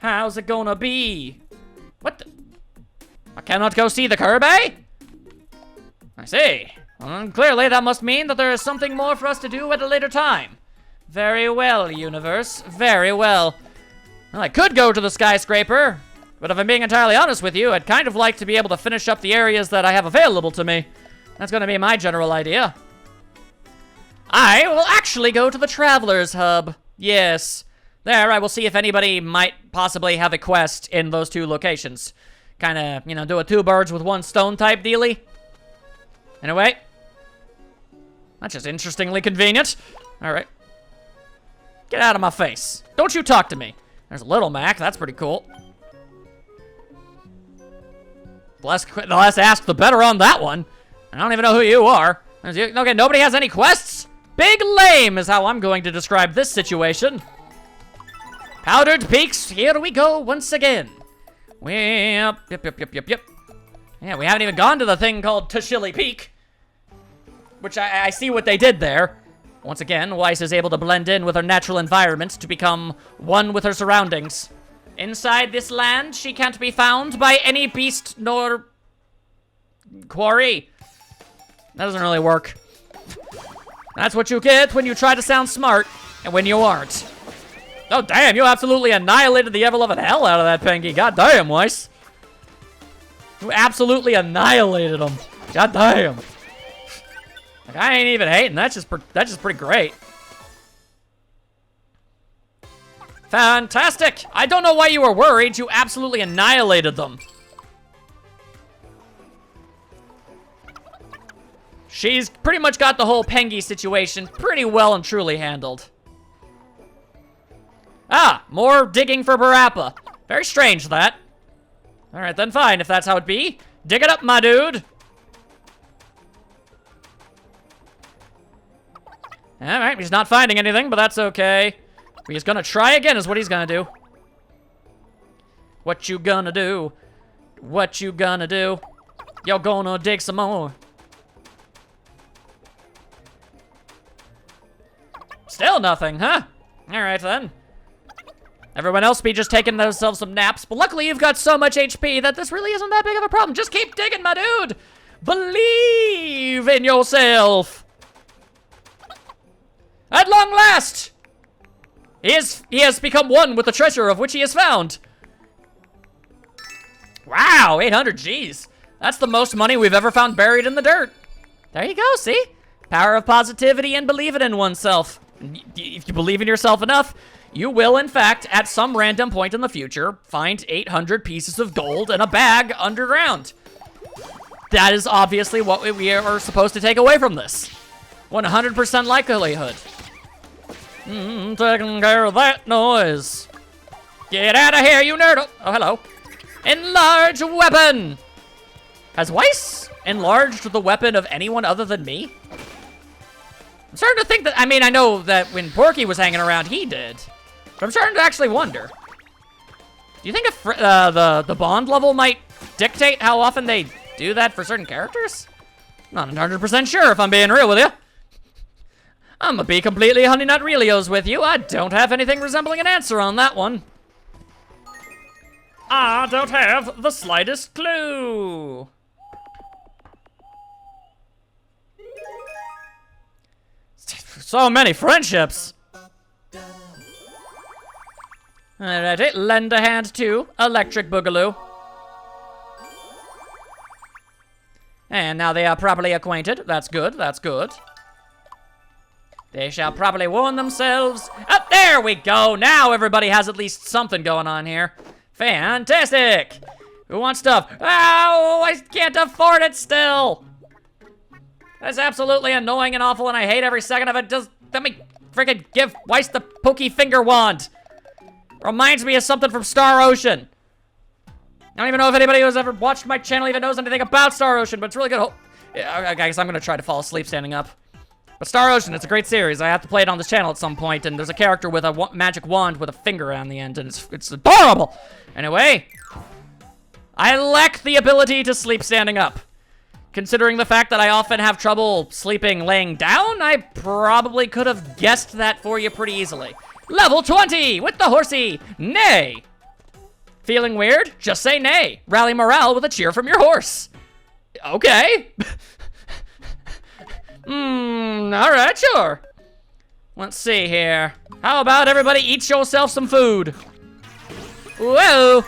How's it gonna be? What the? I cannot go see the Kirby? I see. Clearly, that must mean that there is something more for us to do at a later time. Very well, universe. Very well. Well, I could go to the skyscraper, but if I'm being entirely honest with you, I'd kind of like to be able to finish up the areas that I have available to me. That's gonna be my general idea. I will actually go to the Traveler's Hub. Yes. There, I will see if anybody might possibly have a quest in those two locations. Kinda, you know, do a two birds with one stone type dealy. Anyway. That's just interestingly convenient. Alright. Get out of my face. Don't you talk to me. There's a Little Mac. That's pretty cool. The less asked, the better on that one. I don't even know who you are. Okay, nobody has any quests? Big lame is how I'm going to describe this situation. Powdered Peaks, here we go once again. Yep. Yeah, we haven't even gone to the thing called Tashili Peak. Which I see what they did there. Once again, Weiss is able to blend in with her natural environment to become one with her surroundings. Inside this land, she can't be found by any beast nor quarry. That doesn't really work. That's what you get when you try to sound smart, and when you aren't. Oh, damn, you absolutely annihilated the ever-loving hell out of that Pengy. God damn, Weiss. You absolutely annihilated him. God damn. Like, I ain't even hating. That's just pretty great. Fantastic. I don't know why you were worried. You absolutely annihilated them. She's pretty much got the whole Pengy situation pretty well and truly handled. Ah, more digging for Barappa. Very strange, that. Alright, then fine, if that's how it be. Dig it up, my dude. Alright, he's not finding anything, but that's okay. He's gonna try again is what he's gonna do. What you gonna do? What you gonna do? You're gonna dig some more. Still nothing, huh? Alright then. Everyone else be just taking themselves some naps, but luckily you've got so much HP that this really isn't that big of a problem. Just keep digging, my dude! Believe in yourself! At long last! He has become one with the treasure of which he has found. Wow, 800 G's. That's the most money we've ever found buried in the dirt. There you go, see? Power of positivity and believing in oneself. If you believe in yourself enough, you will, in fact, at some random point in the future, find 800 pieces of gold in a bag underground. That is obviously what we are supposed to take away from this. 100% likelihood. Taking care of that noise. Get out of here, you nerd. Oh, hello. Enlarge weapon. Has Weiss enlarged the weapon of anyone other than me? I'm starting to think that, I mean, I know that when Porky was hanging around, he did. But I'm starting to actually wonder. Do you think if the bond level might dictate how often they do that for certain characters? Not 100% sure, if I'm being real with you. I'm gonna be completely honey nut realios with you. I don't have anything resembling an answer on that one. I don't have the slightest clue. So many friendships. Alrighty, lend a hand to Electric Boogaloo. And now they are properly acquainted. That's good, that's good. They shall probably warn themselves. Oh, there we go. Now everybody has at least something going on here. Fantastic. Who wants stuff? Oh, I can't afford it still. That's absolutely annoying and awful, and I hate every second of it. Just let me freaking give Weiss the pokey finger wand. Reminds me of something from Star Ocean. I don't even know if anybody who's ever watched my channel even knows anything about Star Ocean, but it's really good. Yeah, I guess I'm gonna try to fall asleep standing up. But Star Ocean, it's a great series. I have to play it on this channel at some point, and there's a character with a magic wand with a finger on the end, and it's adorable! Anyway, I lack the ability to sleep standing up. Considering the fact that I often have trouble sleeping laying down, I probably could have guessed that for you pretty easily. Level 20 with the horsey, Nay! Feeling weird? Just say nay. Rally morale with a cheer from your horse. Okay. Alright, sure. Let's see here. How about everybody eat yourself some food? Whoa.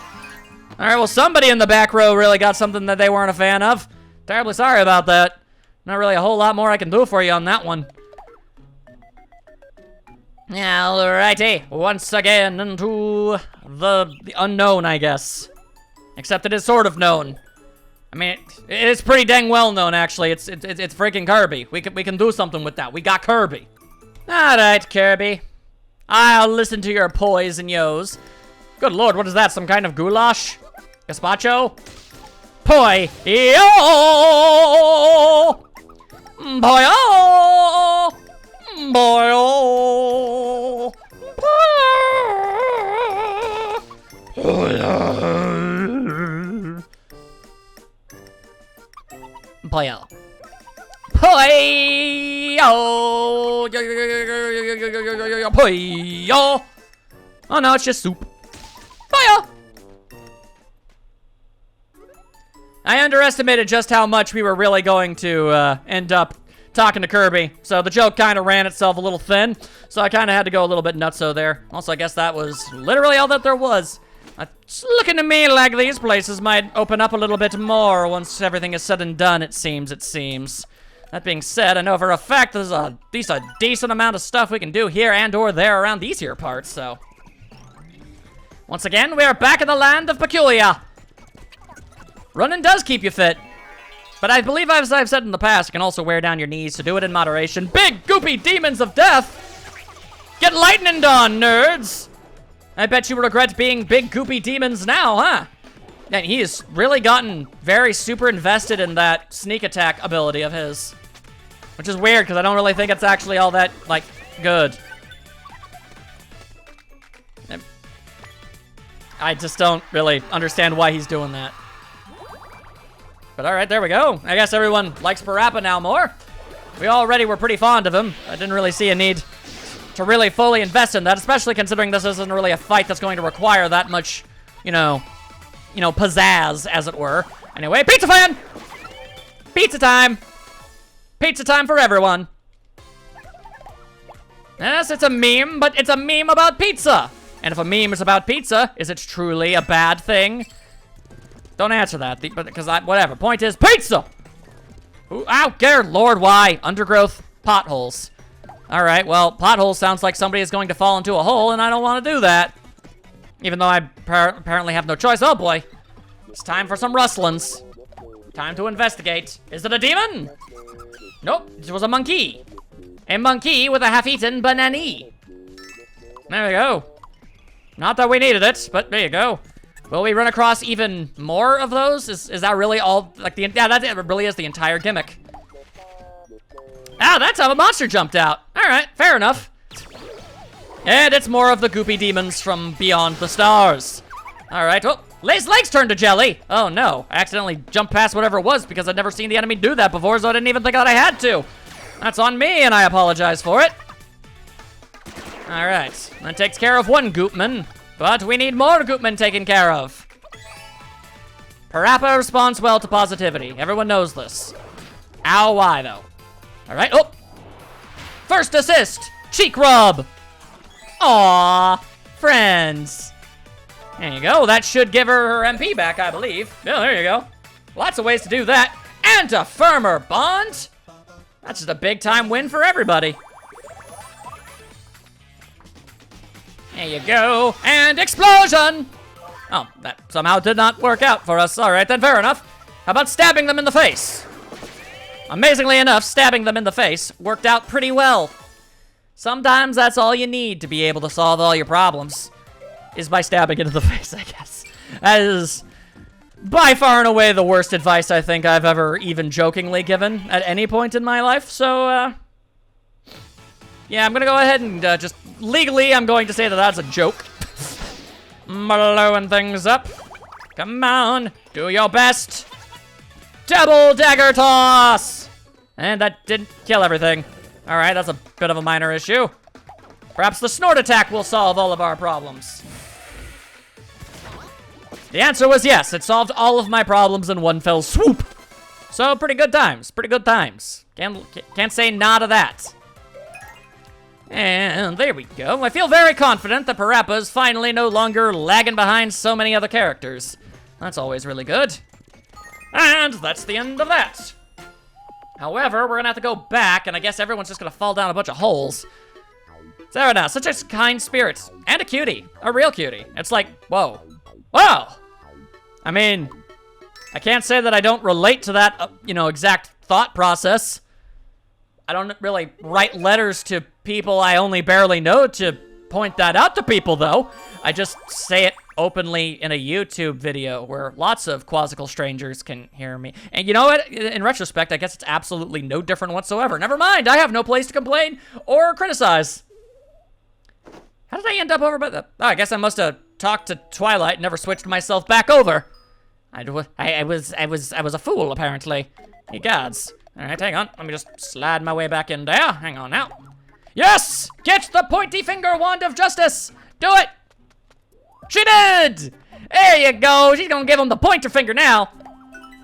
Alright, well, somebody in the back row really got something that they weren't a fan of. Terribly sorry about that. Not really a whole lot more I can do for you on that one. Alrighty, once again into the unknown, I guess. Except it is sort of known. I mean, it is pretty dang well known, actually. It's freaking Kirby. We can do something with that. We got Kirby. Alright, Kirby. I'll listen to your poys and yos. Good lord, what is that? Some kind of goulash? Gazpacho? Poi yo! Boy oh! Boy oh! Boy oh! Poi-yo! Oh no, it's just soup. Poi-yo! I underestimated just how much we were really going to end up talking to Kirby. So the joke kind of ran itself a little thin. So I kind of had to go a little bit nutso there. Also, I guess that was literally all that there was. It's looking to me like these places might open up a little bit more once everything is said and done, it seems. That being said, I know for a fact there's a decent amount of stuff we can do here and or there around these here parts, so. Once again, we are back in the land of Peculiar. Running does keep you fit. But I believe, as I've said in the past, it can also wear down your knees, so do it in moderation. Big, goopy demons of death! Get lightning on, nerds! I bet you regret being big, goopy demons now, huh? And he has really gotten very super invested in that sneak attack ability of his. Which is weird, because I don't really think it's actually all that, like, good. I just don't really understand why he's doing that. But alright, there we go. I guess everyone likes Parappa now more. We already were pretty fond of him. I didn't really see a need to really fully invest in that, especially considering this isn't really a fight that's going to require that much, you know, pizzazz, as it were. Anyway, pizza fan! Pizza time! Pizza time for everyone. Yes, it's a meme, but it's a meme about pizza. And if a meme is about pizza, is it truly a bad thing? Don't answer that, because whatever. Point is, pizza! Ooh, ow, dear lord, why? Undergrowth, potholes. Alright, well, potholes sounds like somebody is going to fall into a hole, and I don't want to do that. Even though I apparently have no choice. Oh boy. It's time for some rustlins. Time to investigate. Is it a demon? Nope, it was a monkey. A monkey with a half-eaten banana. There we go. Not that we needed it, but there you go. Will we run across even more of those? Is that really all, like, yeah, that really is the entire gimmick. Ah, that's how a monster jumped out. All right, fair enough. And it's more of the goopy demons from beyond the stars. All right, oh, Lay's legs turned to jelly. Oh no, I accidentally jumped past whatever it was because I'd never seen the enemy do that before, so I didn't even think that I had to. That's on me, and I apologize for it. All right, that takes care of one goopman, but we need more goopmen taken care of. Parappa responds well to positivity. Everyone knows this. Ow, why though? All right, oh. First assist, cheek rub. Aww, friends. There you go, that should give her her MP back, I believe. Yeah, there you go. Lots of ways to do that. And a firmer bond. That's just a big time win for everybody. There you go, and explosion. Oh, that somehow did not work out for us. All right, then fair enough. How about stabbing them in the face? Amazingly enough, stabbing them in the face worked out pretty well. Sometimes that's all you need to be able to solve all your problems, is by stabbing into the face, I guess. That is by far and away the worst advice I think I've ever even jokingly given at any point in my life, so, yeah, I'm gonna go ahead and just legally, I'm going to say that that's a joke. Blowing things up. Come on, do your best. Double dagger toss! And that didn't kill everything. All right, that's a bit of a minor issue. Perhaps the snort attack will solve all of our problems. The answer was yes. It solved all of my problems in one fell swoop. So, pretty good times. Pretty good times. Can't say nah to that. And there we go. I feel very confident that Parappa is finally no longer lagging behind so many other characters. That's always really good. And that's the end of that. However, we're gonna have to go back, and I guess everyone's just gonna fall down a bunch of holes. Sarah now, such a kind spirit. And a cutie. A real cutie. It's like, whoa. Whoa! I mean, I can't say that I don't relate to that, exact thought process. I don't really write letters to people I only barely know to point that out to people, though. I just say it openly in a YouTube video where lots of quasical strangers can hear me. And you know what? In retrospect, I guess it's absolutely no different whatsoever. Never mind, I have no place to complain or criticize. How did I end up over by the... Oh, I guess I must have talked to Twilight and never switched myself back over. I was a fool, apparently. Ye gods. Alright, hang on. Let me just slide my way back in there. Hang on now. Yes! Get the pointy finger wand of justice! Do it! She did! There you go. She's gonna give him the pointer finger now.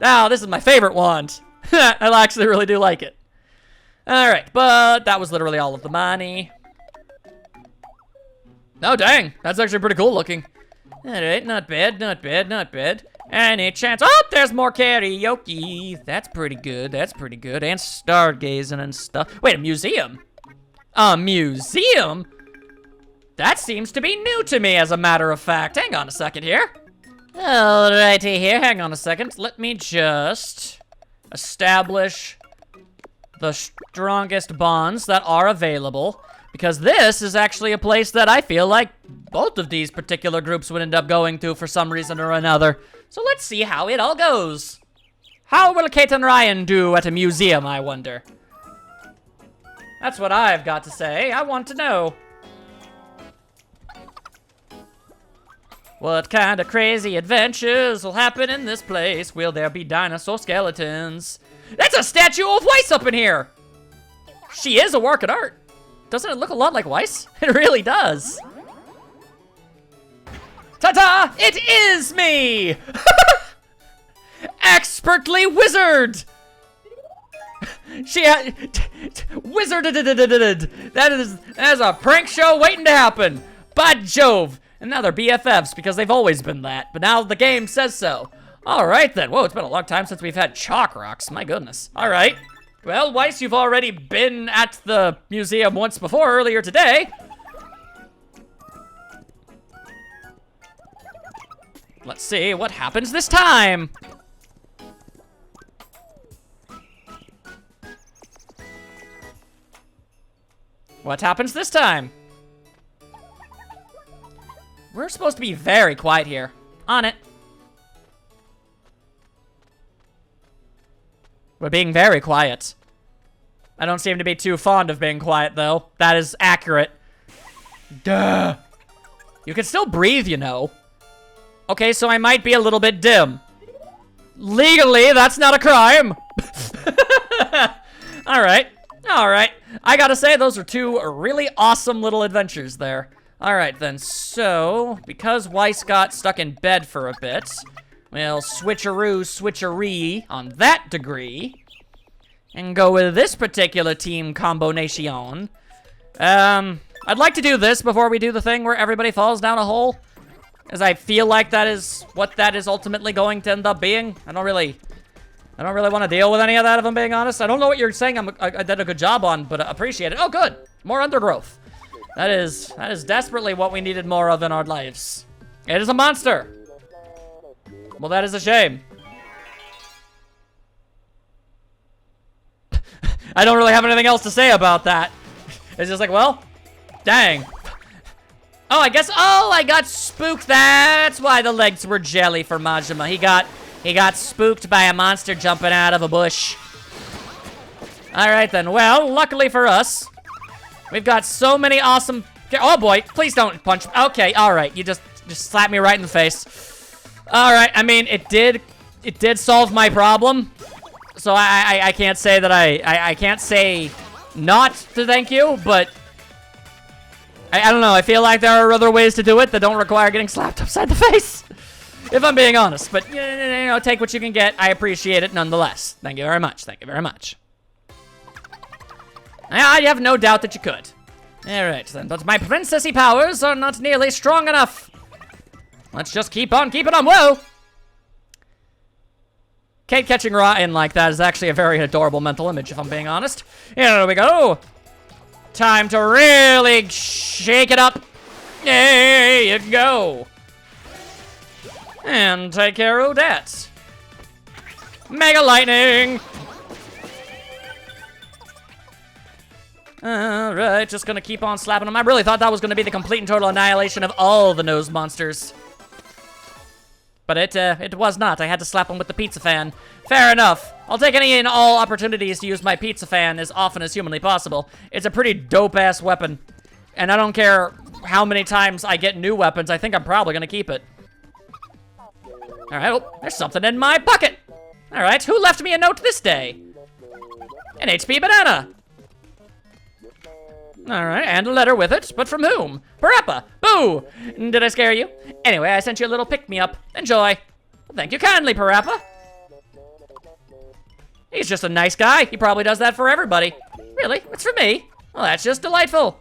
Now, this is my favorite wand. I actually really do like it. Alright, but that was literally all of the money. Oh, dang. That's actually pretty cool looking. Alright, not bad, not bad, not bad. Any chance? Oh, there's more karaoke. That's pretty good. That's pretty good. And stargazing and stuff. Wait, a museum? A museum? That seems to be new to me, as a matter of fact. Hang on a second here. Alrighty here. Hang on a second. Let me just establish the strongest bonds that are available. Because this is actually a place that I feel like both of these particular groups would end up going to for some reason or another. So let's see how it all goes. How will Kate and Ryan do at a museum, I wonder? That's what I've got to say. I want to know. What kind of crazy adventures will happen in this place? Will there be dinosaur skeletons? That's a statue of Weiss up in here! She is a work of art. Doesn't it look a lot like Weiss? It really does. Ta-ta! It is me! Expertly wizard! She wizarded. That is a prank show waiting to happen. By Jove. And now they're BFFs because they've always been that. But now the game says so. All right then. Whoa, it's been a long time since we've had chalk rocks. My goodness. All right. Well, Weiss, you've already been at the museum once before earlier today. Let's see what happens this time. What happens this time? We're supposed to be very quiet here. On it. We're being very quiet. I don't seem to be too fond of being quiet, though. That is accurate. Duh. You can still breathe, you know. Okay, so I might be a little bit dim. Legally, that's not a crime. Alright. Alright. I gotta say, those are two really awesome little adventures there. Alright then, so, because Weiss got stuck in bed for a bit, we'll switcheroo-switcheree on that degree, and go with this particular team combination. I'd like to do this before we do the thing where everybody falls down a hole, as I feel like that is what that is ultimately going to end up being. I don't really want to deal with any of that, if I'm being honest. I don't know what you're saying I did a good job on, but appreciate it. Oh, good. More undergrowth. That is desperately what we needed more of in our lives. It is a monster. Well, that is a shame. I don't really have anything else to say about that. It's just like, well, dang. Oh, I got spooked. That's why the legs were jelly for Majima. He got spooked by a monster jumping out of a bush. All right then. Well, luckily for us, we've got so many awesome... Oh boy, please don't punch me. Okay, all right. You just slapped me right in the face. All right, I mean, it did solve my problem. So I can't say that I can't say not to thank you, but I don't know. I feel like there are other ways to do it that don't require getting slapped upside the face. if I'm being honest. But, you know, take what you can get. I appreciate it nonetheless. Thank you very much. Thank you very much. I have no doubt that you could. Alright, then. But my princessy powers are not nearly strong enough. Let's just keep on keeping on. Whoa! Kate catching Ryan like that is actually a very adorable mental image, if I'm being honest. Here we go. Time to really shake it up. There you go. And take care of that. Mega Lightning. Alright, just gonna keep on slapping them. I really thought that was gonna be the complete and total annihilation of all the nose monsters. But it was not. I had to slap them with the pizza fan. Fair enough. I'll take any and all opportunities to use my pizza fan as often as humanly possible. It's a pretty dope-ass weapon. And I don't care how many times I get new weapons, I think I'm probably gonna keep it. Alright, oh, there's something in my pocket. Alright, who left me a note this day? An HP banana. Alright, and a letter with it, but from whom? Parappa! Boo! Did I scare you? Anyway, I sent you a little pick-me-up. Enjoy. Well, thank you kindly, Parappa. He's just a nice guy. He probably does that for everybody. Really? It's for me? Well, that's just delightful.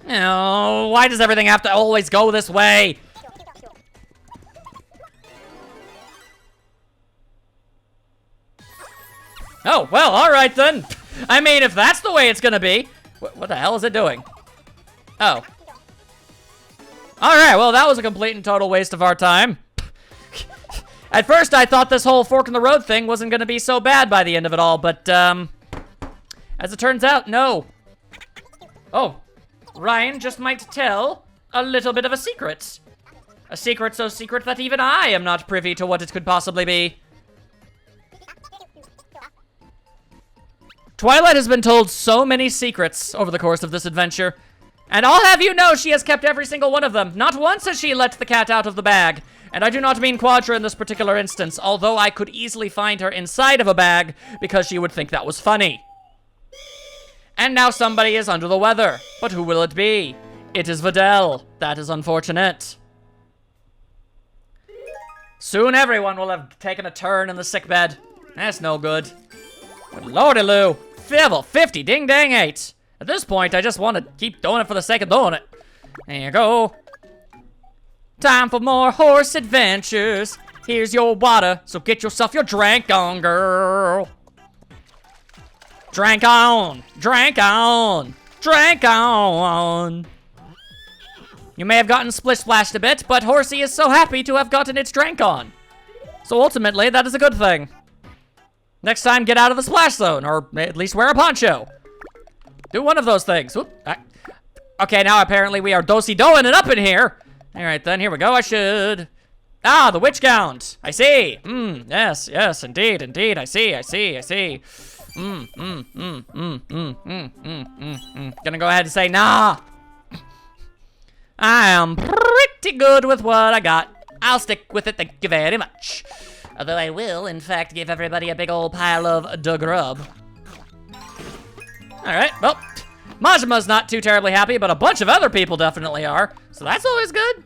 Oh, why does everything have to always go this way? Oh, well, alright then. I mean, if that's the way it's gonna be. What the hell is it doing? Oh. Alright, well, that was a complete and total waste of our time. At first, I thought this whole fork in the road thing wasn't gonna be so bad by the end of it all, but, as it turns out, no. Oh. Ryan just might tell a little bit of a secret. A secret so secret that even I am not privy to what it could possibly be. Twilight has been told so many secrets over the course of this adventure, and I'll have you know she has kept every single one of them. Not once has she let the cat out of the bag, and I do not mean Quadra in this particular instance, although I could easily find her inside of a bag because she would think that was funny. And now somebody is under the weather, but who will it be? It is Videl. That is unfortunate. Soon everyone will have taken a turn in the sickbed. That's no good. But lordy-loo, level 50, ding-dang 8. At this point, I just want to keep doing it for the sake of doing it. There you go. Time for more horse adventures. Here's your water, so get yourself your drink on, girl. Drink on, drink on, drink on. You may have gotten splish-splashed a bit, but Horsey is so happy to have gotten its drink on. So ultimately, that is a good thing. Next time, get out of the splash zone, or at least wear a poncho. Do one of those things. Oop, okay, now apparently we are do-si-doing it up in here. All right, then, here we go. I should... Ah, the witch gowns. I see. Yes, yes, indeed, indeed. I see, I see, I see. Gonna go ahead and say, nah. I am pretty good with what I got. I'll stick with it, thank you very much. Although I will, in fact, give everybody a big old pile of the grub. Alright, well, Majima's not too terribly happy, but a bunch of other people definitely are. So that's always good.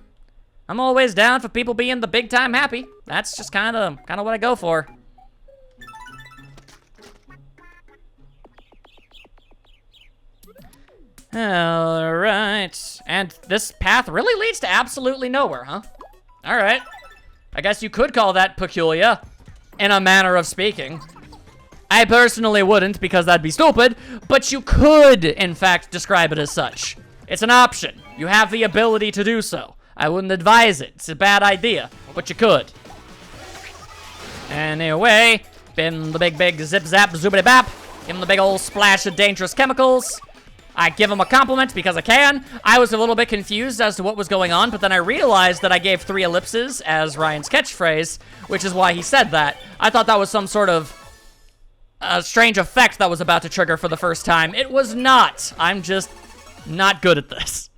I'm always down for people being the big time happy. That's just kind of what I go for. Alright, and this path really leads to absolutely nowhere, huh? Alright, I guess you could call that peculiar, in a manner of speaking. I personally wouldn't, because that'd be stupid, but you could, in fact, describe it as such. It's an option. You have the ability to do so. I wouldn't advise it. It's a bad idea, but you could. Anyway, been the big zip-zap zoobity-bap. Give him the big old splash of dangerous chemicals. I give him a compliment because I can. I was a little bit confused as to what was going on, but then I realized that I gave 3 ellipses as Ryan's catchphrase, which is why he said that. I thought that was some sort of strange effect that was about to trigger for the first time. It was not. I'm just not good at this.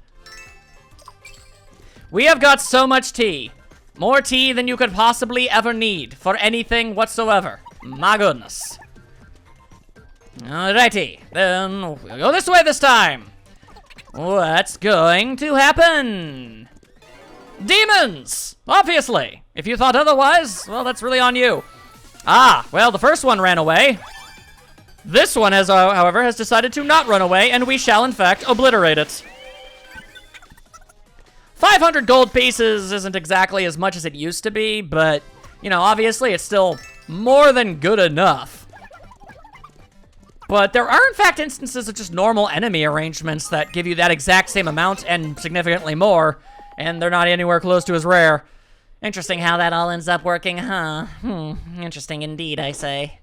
We have got so much tea. More tea than you could possibly ever need for anything whatsoever. My goodness. Alrighty, then we'll go this way this time. What's going to happen? Demons! Obviously. If you thought otherwise, well, that's really on you. Ah, well, the first one ran away. This one, however, has decided to not run away, and we shall, in fact, obliterate it. 500 gold pieces isn't exactly as much as it used to be, but, you know, obviously it's still more than good enough. But there are, in fact, instances of just normal enemy arrangements that give you that exact same amount and significantly more, and they're not anywhere close to as rare. Interesting how that all ends up working, huh? Interesting indeed, I say.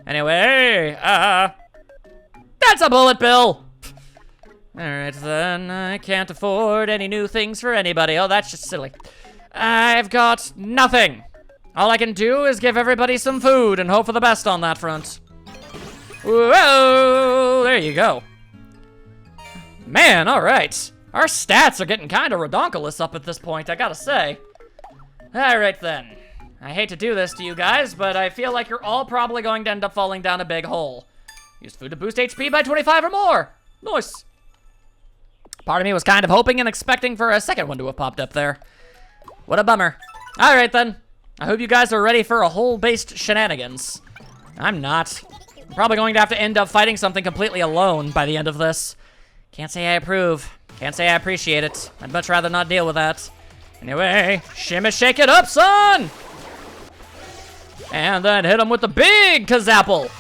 Anyway, that's a bullet bill! Alright then, I can't afford any new things for anybody. Oh, that's just silly. I've got nothing. All I can do is give everybody some food and hope for the best on that front. Whoa, there you go. Man, alright. Our stats are getting kind of redonkulous up at this point, I gotta say. Alright then. I hate to do this to you guys, but I feel like you're all probably going to end up falling down a big hole. Use food to boost HP by 25 or more. Nice. Part of me was kind of hoping and expecting for a second one to have popped up there. What a bummer. Alright then. I hope you guys are ready for a hole-based shenanigans. I'm not. I'm probably going to have to end up fighting something completely alone by the end of this. Can't say I approve. Can't say I appreciate it. I'd much rather not deal with that. Anyway, shimmy shake it up, son! And then hit him with the big Kazapple.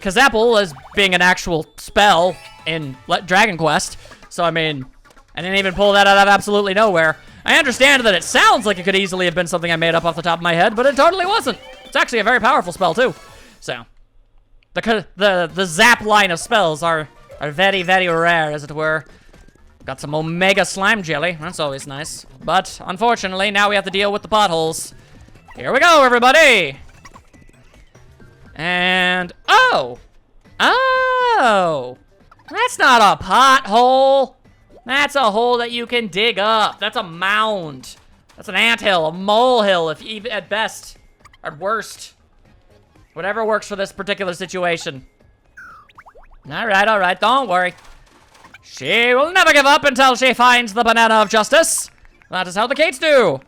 Kazapple is being an actual spell in Dragon Quest. So, I mean, I didn't even pull that out of absolutely nowhere. I understand that it sounds like it could easily have been something I made up off the top of my head, but it totally wasn't. It's actually a very powerful spell, too. So, the zap line of spells are very, very rare, as it were. Got some Omega Slime Jelly. That's always nice. But, unfortunately, now we have to deal with the potholes. Here we go, everybody! And, oh! Oh! That's not a pothole! That's a hole that you can dig up. That's a mound. That's an anthill, a molehill, if even at best. At worst. Whatever works for this particular situation. Alright, don't worry. She will never give up until she finds the banana of justice. That is how the Kates do.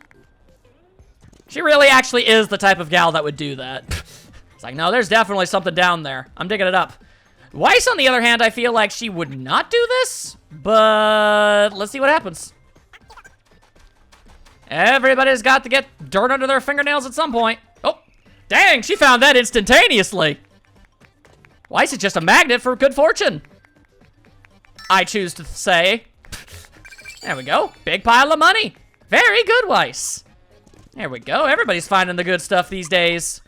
She really actually is the type of gal that would do that. It's like, no, there's definitely something down there. I'm digging it up. Weiss, on the other hand, I feel like she would not do this, but let's see what happens. Everybody's got to get dirt under their fingernails at some point. Oh, dang, she found that instantaneously. Weiss is just a magnet for good fortune, I choose to say. There we go. Big pile of money. Very good, Weiss. There we go. Everybody's finding the good stuff these days.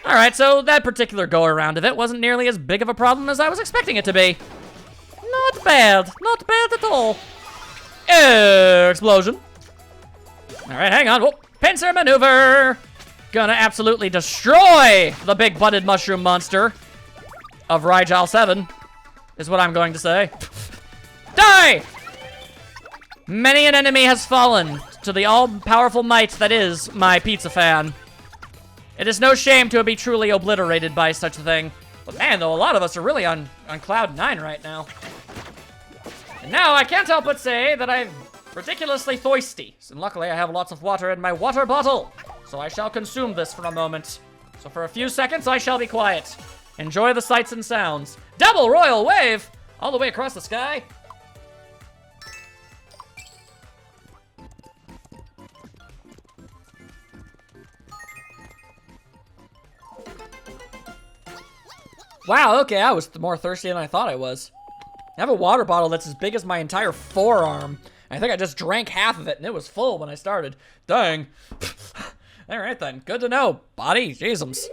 Alright, so that particular go-around of it wasn't nearly as big of a problem as I was expecting it to be. Not bad. Not bad at all. Explosion. Alright, hang on. Whoa. Pincer maneuver. Gonna absolutely destroy the big-butted mushroom monster of Rigel 7, is what I'm going to say. Die! Many an enemy has fallen to the all-powerful might that is my pizza fan. It is no shame to be truly obliterated by such a thing. But man, though, a lot of us are really on cloud 9 right now. And now I can't help but say that I'm ridiculously thirsty. And luckily I have lots of water in my water bottle. So I shall consume this for a moment. So for a few seconds, I shall be quiet. Enjoy the sights and sounds. Double royal wave! All the way across the sky. Wow, okay, I was more thirsty than I thought I was. I have a water bottle that's as big as my entire forearm. I think I just drank half of it, and it was full when I started. Dang. Alright then, good to know. Body, jeezums.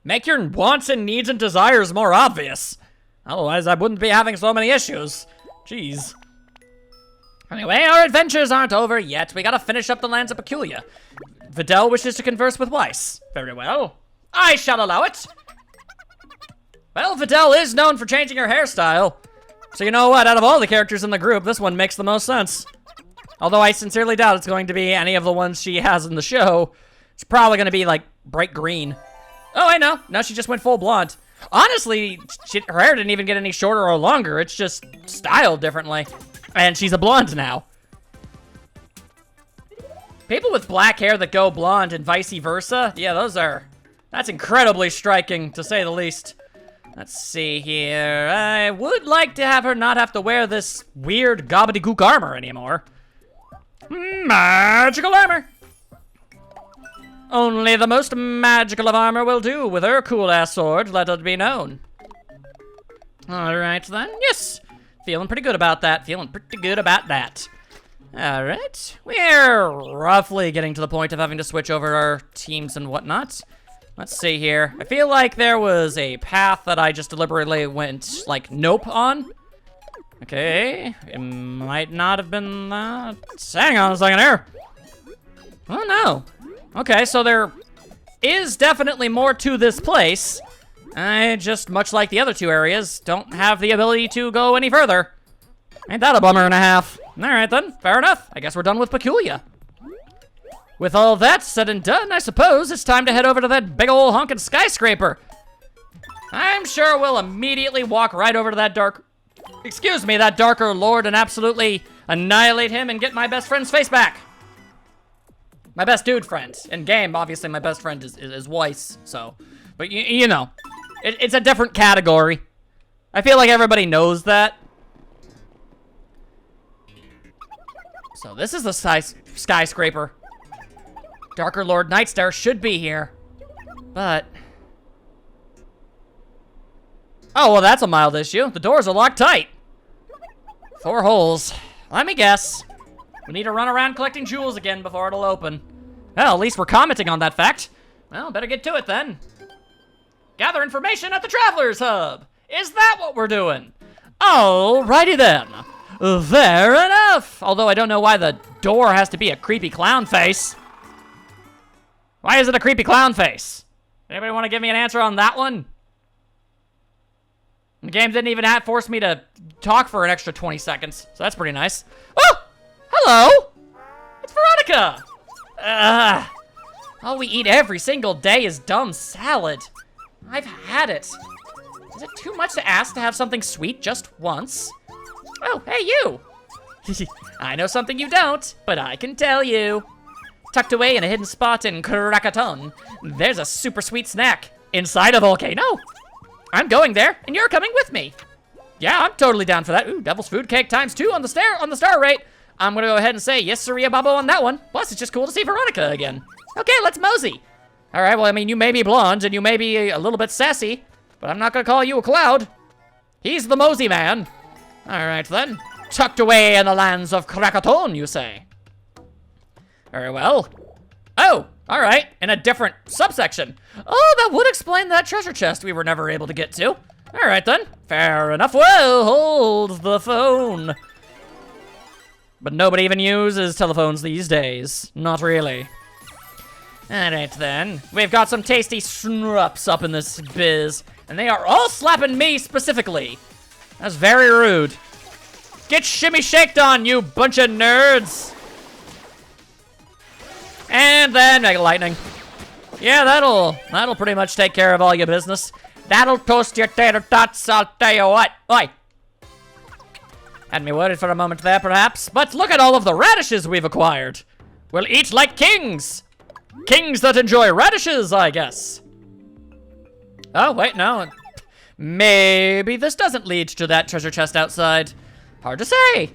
Make your wants and needs and desires more obvious. Otherwise, I wouldn't be having so many issues. Jeez. Anyway, our adventures aren't over yet. We gotta finish up the lands of Peculia. Videl wishes to converse with Weiss. Very well. I shall allow it. Well, Videl is known for changing her hairstyle. So you know what? Out of all the characters in the group, this one makes the most sense. Although I sincerely doubt it's going to be any of the ones she has in the show. It's probably going to be, like, bright green. Oh, I know. No, she just went full blonde. Honestly, her hair didn't even get any shorter or longer. It's just styled differently. And she's a blonde now. People with black hair that go blonde and vice versa, yeah, that's incredibly striking, to say the least. Let's see here. I would like to have her not have to wear this weird gobbledygook armor anymore. Magical armor. Only the most magical of armor will do with her cool-ass sword, let it be known. Alright then, yes. Feeling pretty good about that, Alright, we're roughly getting to the point of having to switch over our teams and whatnot. Let's see here. I feel like there was a path that I just deliberately went, like, nope on. Okay, it might not have been that. Hang on a second here. Oh no. Okay, so there is definitely more to this place. I just, much like the other two areas, don't have the ability to go any further. Ain't that a bummer and a half? Alright then, fair enough. I guess we're done with Peculia. With all that said and done, I suppose it's time to head over to that big ol' honkin' skyscraper. I'm sure we'll immediately walk right over to that that darker lord and absolutely annihilate him and get my best friend's face back. My best dude friend. In game, obviously my best friend is Weiss, so. But you know, it's a different category. I feel like everybody knows that. So this is the skyscraper. Darker Lord Nightstar should be here. But... oh, well that's a mild issue. The doors are locked tight. 4 holes. Let me guess. We need to run around collecting jewels again before it'll open. Well, at least we're commenting on that fact. Well, better get to it then. Gather information at the Traveler's Hub. Is that what we're doing? Alrighty then. Fair enough. Although I don't know why the door has to be a creepy clown face. Why is it a creepy clown face? Anybody want to give me an answer on that one? The game didn't even force me to talk for an extra 20 seconds, so that's pretty nice. Oh! Hello! It's Veronica! All we eat every single day is dumb salad. I've had it. Is it too much to ask to have something sweet just once? Oh, hey you! I know something you don't, but I can tell you. Tucked away in a hidden spot in Krakaton, there's a super sweet snack inside a volcano. I'm going there, and you're coming with me. Yeah, I'm totally down for that. Ooh, Devil's Food Cake ×2 on the star rate. I'm gonna go ahead and say yes, Saria Babo on that one. Plus, it's just cool to see Veronica again. Okay, let's mosey. All right, well, I mean, you may be blonde and you may be a little bit sassy, but I'm not gonna call you a cloud. He's the mosey man. All right then, tucked away in the lands of Krakaton, you say? Very well. Oh, all right, in a different subsection. Oh, that would explain that treasure chest we were never able to get to. All right then, fair enough. Well, hold the phone. But nobody even uses telephones these days. Not really. All right then, we've got some tasty snrups up in this biz, and they are all slapping me specifically. That's very rude. Get shimmy shaked on, you bunch of nerds. And then Mega Lightning. Yeah, that'll pretty much take care of all your business. That'll toast your tater tots, I'll tell you what. Oi. Had me worried for a moment there, perhaps. But look at all of the radishes we've acquired. We'll eat like kings. Kings that enjoy radishes, I guess. Oh, wait, no. Maybe this doesn't lead to that treasure chest outside. Hard to say.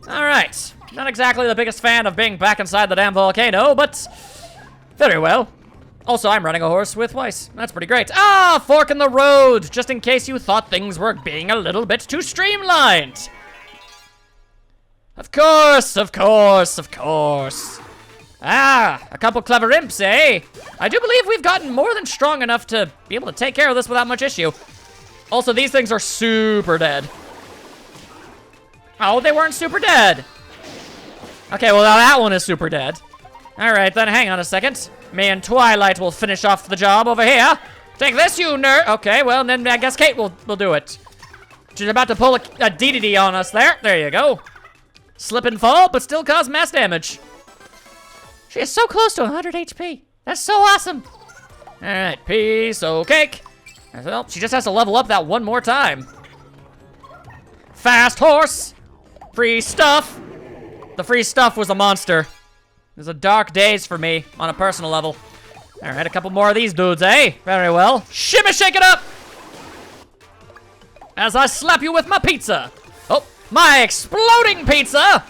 All right. Not exactly the biggest fan of being back inside the damn volcano, but very well. Also, I'm running a horse with Weiss. That's pretty great. Ah, fork in the road, just in case you thought things were being a little bit too streamlined. Of course, of course, of course. Ah, a couple clever imps, eh? I do believe we've gotten more than strong enough to be able to take care of this without much issue. Also, these things are super dead. Oh, they weren't super dead. Okay, well now that one is super dead. All right, then hang on a second. Me and Twilight will finish off the job over here. Take this, you nerd. Okay, well then I guess Kate will do it. She's about to pull a DDD on us there. There you go. Slip and fall, but still cause mass damage. She is so close to 100 HP. That's so awesome. Alright, piece of cake. Well, she just has to level up that one more time. Fast horse. Free stuff. The free stuff was a monster. These are dark days for me on a personal level. Alright, a couple more of these dudes, eh? Very well. Shimmy, shake it up! As I slap you with my pizza. Oh, my exploding pizza!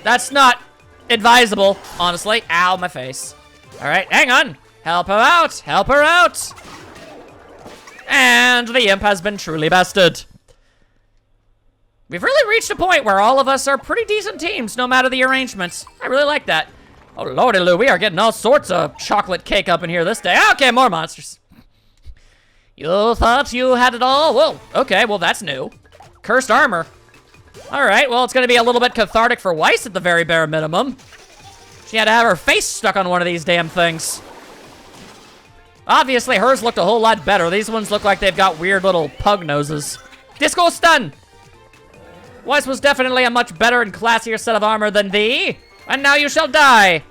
That's not advisable, honestly. Ow, my face. Alright, hang on. Help her out, help her out. And the imp has been truly bested. We've really reached a point where all of us are pretty decent teams, no matter the arrangements. I really like that. Oh, lordy Lou, we are getting all sorts of chocolate cake up in here this day. Okay, more monsters. You thought you had it all? Whoa, okay, well, that's new. Cursed armor. All right, well, it's gonna be a little bit cathartic for Weiss at the very bare minimum. She had to have her face stuck on one of these damn things. Obviously, hers looked a whole lot better. These ones look like they've got weird little pug noses. Disco stun! Weiss was definitely a much better and classier set of armor than thee. And now you shall die.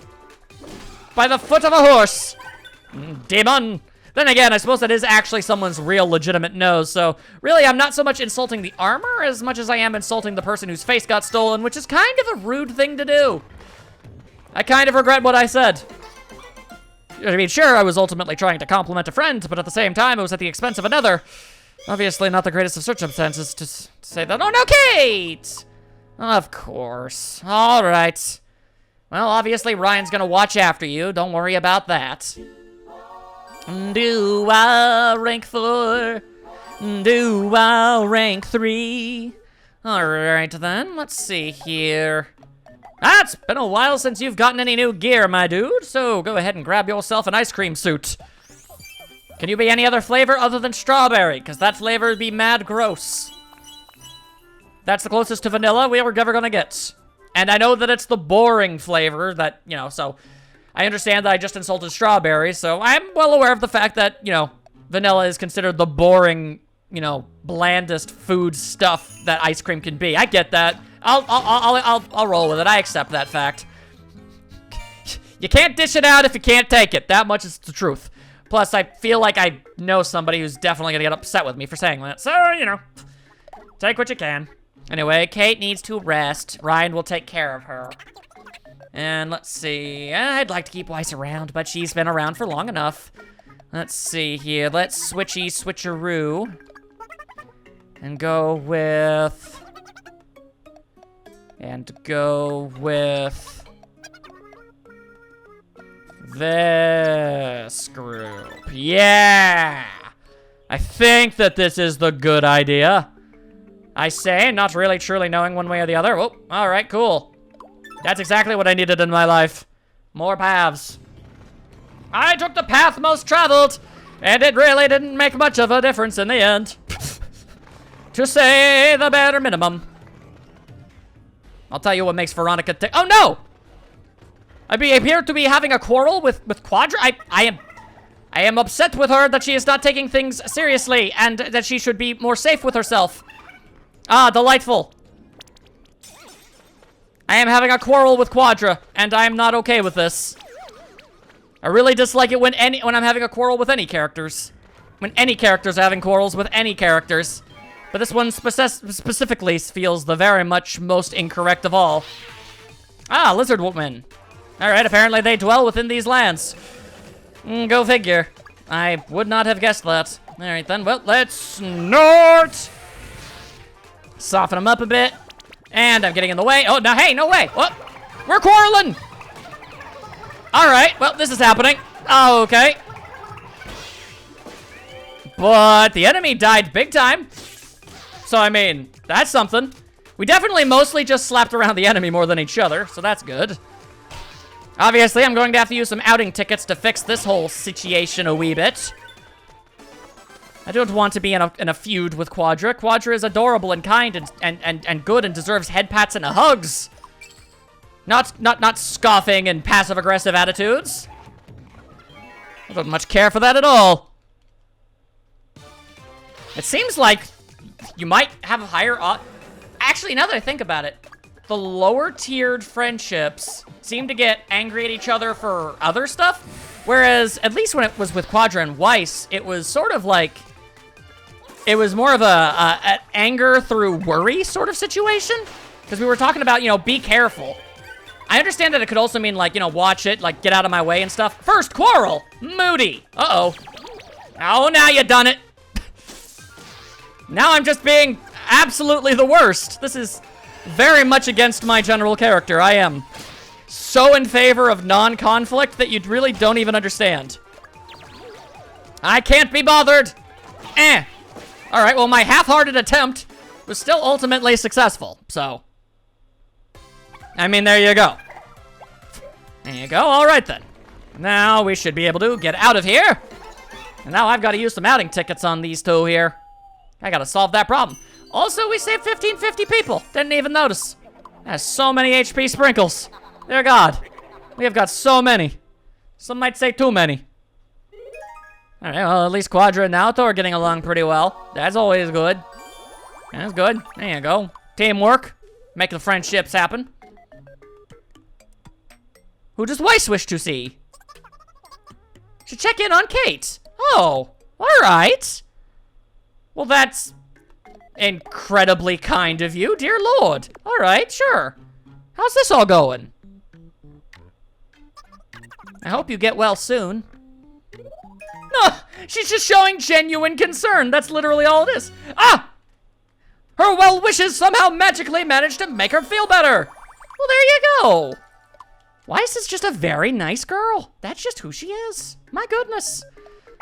By the foot of a horse. Demon. Then again, I suppose that is actually someone's real legitimate nose, so really I'm not so much insulting the armor as much as I am insulting the person whose face got stolen, which is kind of a rude thing to do. I kind of regret what I said. I mean, sure, I was ultimately trying to compliment a friend, but at the same time, it was at the expense of another. Obviously not the greatest of circumstances to say that. Oh, no, Kate! Of course. All right. Well, obviously, Ryan's gonna watch after you. Don't worry about that. Do I rank 4? Do I rank 3? All right, then. Let's see here. It's been a while since you've gotten any new gear, my dude, so go ahead and grab yourself an ice cream suit. Can you be any other flavor other than strawberry? Because that flavor would be mad gross. That's the closest to vanilla we were ever gonna get. And I know that it's the boring flavor that, you know, so I understand that I just insulted strawberry, so I'm well aware of the fact that, you know, vanilla is considered the boring, you know, blandest food stuff that ice cream can be. I get that. I'll roll with it. I accept that fact. You can't dish it out if you can't take it. That much is the truth. Plus, I feel like I know somebody who's definitely gonna get upset with me for saying that. So, you know, take what you can. Anyway, Kate needs to rest. Ryan will take care of her. And let's see. I'd like to keep Weiss around, but she's been around for long enough. Let's see here. Let's switcheroo. And go with... this group. Yeah! I think that this is the good idea. I say, not really truly knowing one way or the other. Oh, all right, cool. That's exactly what I needed in my life. More paths. I took the path most traveled, and it really didn't make much of a difference in the end. To say the bare minimum. I'll tell you what makes Veronica tick. Oh no! I appear to be having a quarrel with Quadra. I am upset with her that she is not taking things seriously and that she should be more safe with herself. Ah, delightful. I am having a quarrel with Quadra, and I am not okay with this. I really dislike it when I'm having a quarrel with any characters. When any characters are having quarrels with any characters. But this one specifically feels the very much most incorrect of all. Ah, lizard woman. Alright, apparently they dwell within these lands. Go figure. I would not have guessed that. Alright then, well, let's snort! Soften them up a bit. And I'm getting in the way. Oh, no, hey, no way. What? We're quarreling! Alright, well, this is happening. Oh, okay. But the enemy died big time. So, I mean, that's something. We definitely mostly just slapped around the enemy more than each other, so that's good. Obviously, I'm going to have to use some outing tickets to fix this whole situation a wee bit. I don't want to be in a feud with Quadra. Quadra is adorable and kind and good and deserves head pats and hugs. Not scoffing and passive-aggressive attitudes. I don't much care for that at all. It seems like you might have a higher... Actually, now that I think about it, the lower-tiered friendships seem to get angry at each other for other stuff. Whereas, at least when it was with Quadra and Weiss, it was sort of like... It was more of a anger through worry sort of situation. Because we were talking about, you know, be careful. I understand that it could also mean, like, you know, watch it, like, get out of my way and stuff. First quarrel, Moody. Uh-oh. Oh, now you done it. Now I'm just being absolutely the worst. This is very much against my general character. I am so in favor of non-conflict that you really don't even understand. I can't be bothered. All right, well, my half-hearted attempt was still ultimately successful, so. I mean, there you go. There you go, all right then. Now we should be able to get out of here. And now I've got to use some outing tickets on these two here. I gotta solve that problem. Also, we saved 1,550 people. Didn't even notice. That's so many HP sprinkles. Dear God. We have got so many. Some might say too many. Alright, well, at least Quadra and Naoto are getting along pretty well. That's always good. That's good. There you go. Teamwork. Make the friendships happen. Who does Weiss wish to see? Should check in on Kate. Oh, alright. Well, that's incredibly kind of you, dear Lord. Alright, sure. How's this all going? I hope you get well soon. No, she's just showing genuine concern. That's literally all it is. Ah! Her well wishes somehow magically managed to make her feel better. Well, there you go. Weiss is just a very nice girl. That's just who she is. My goodness.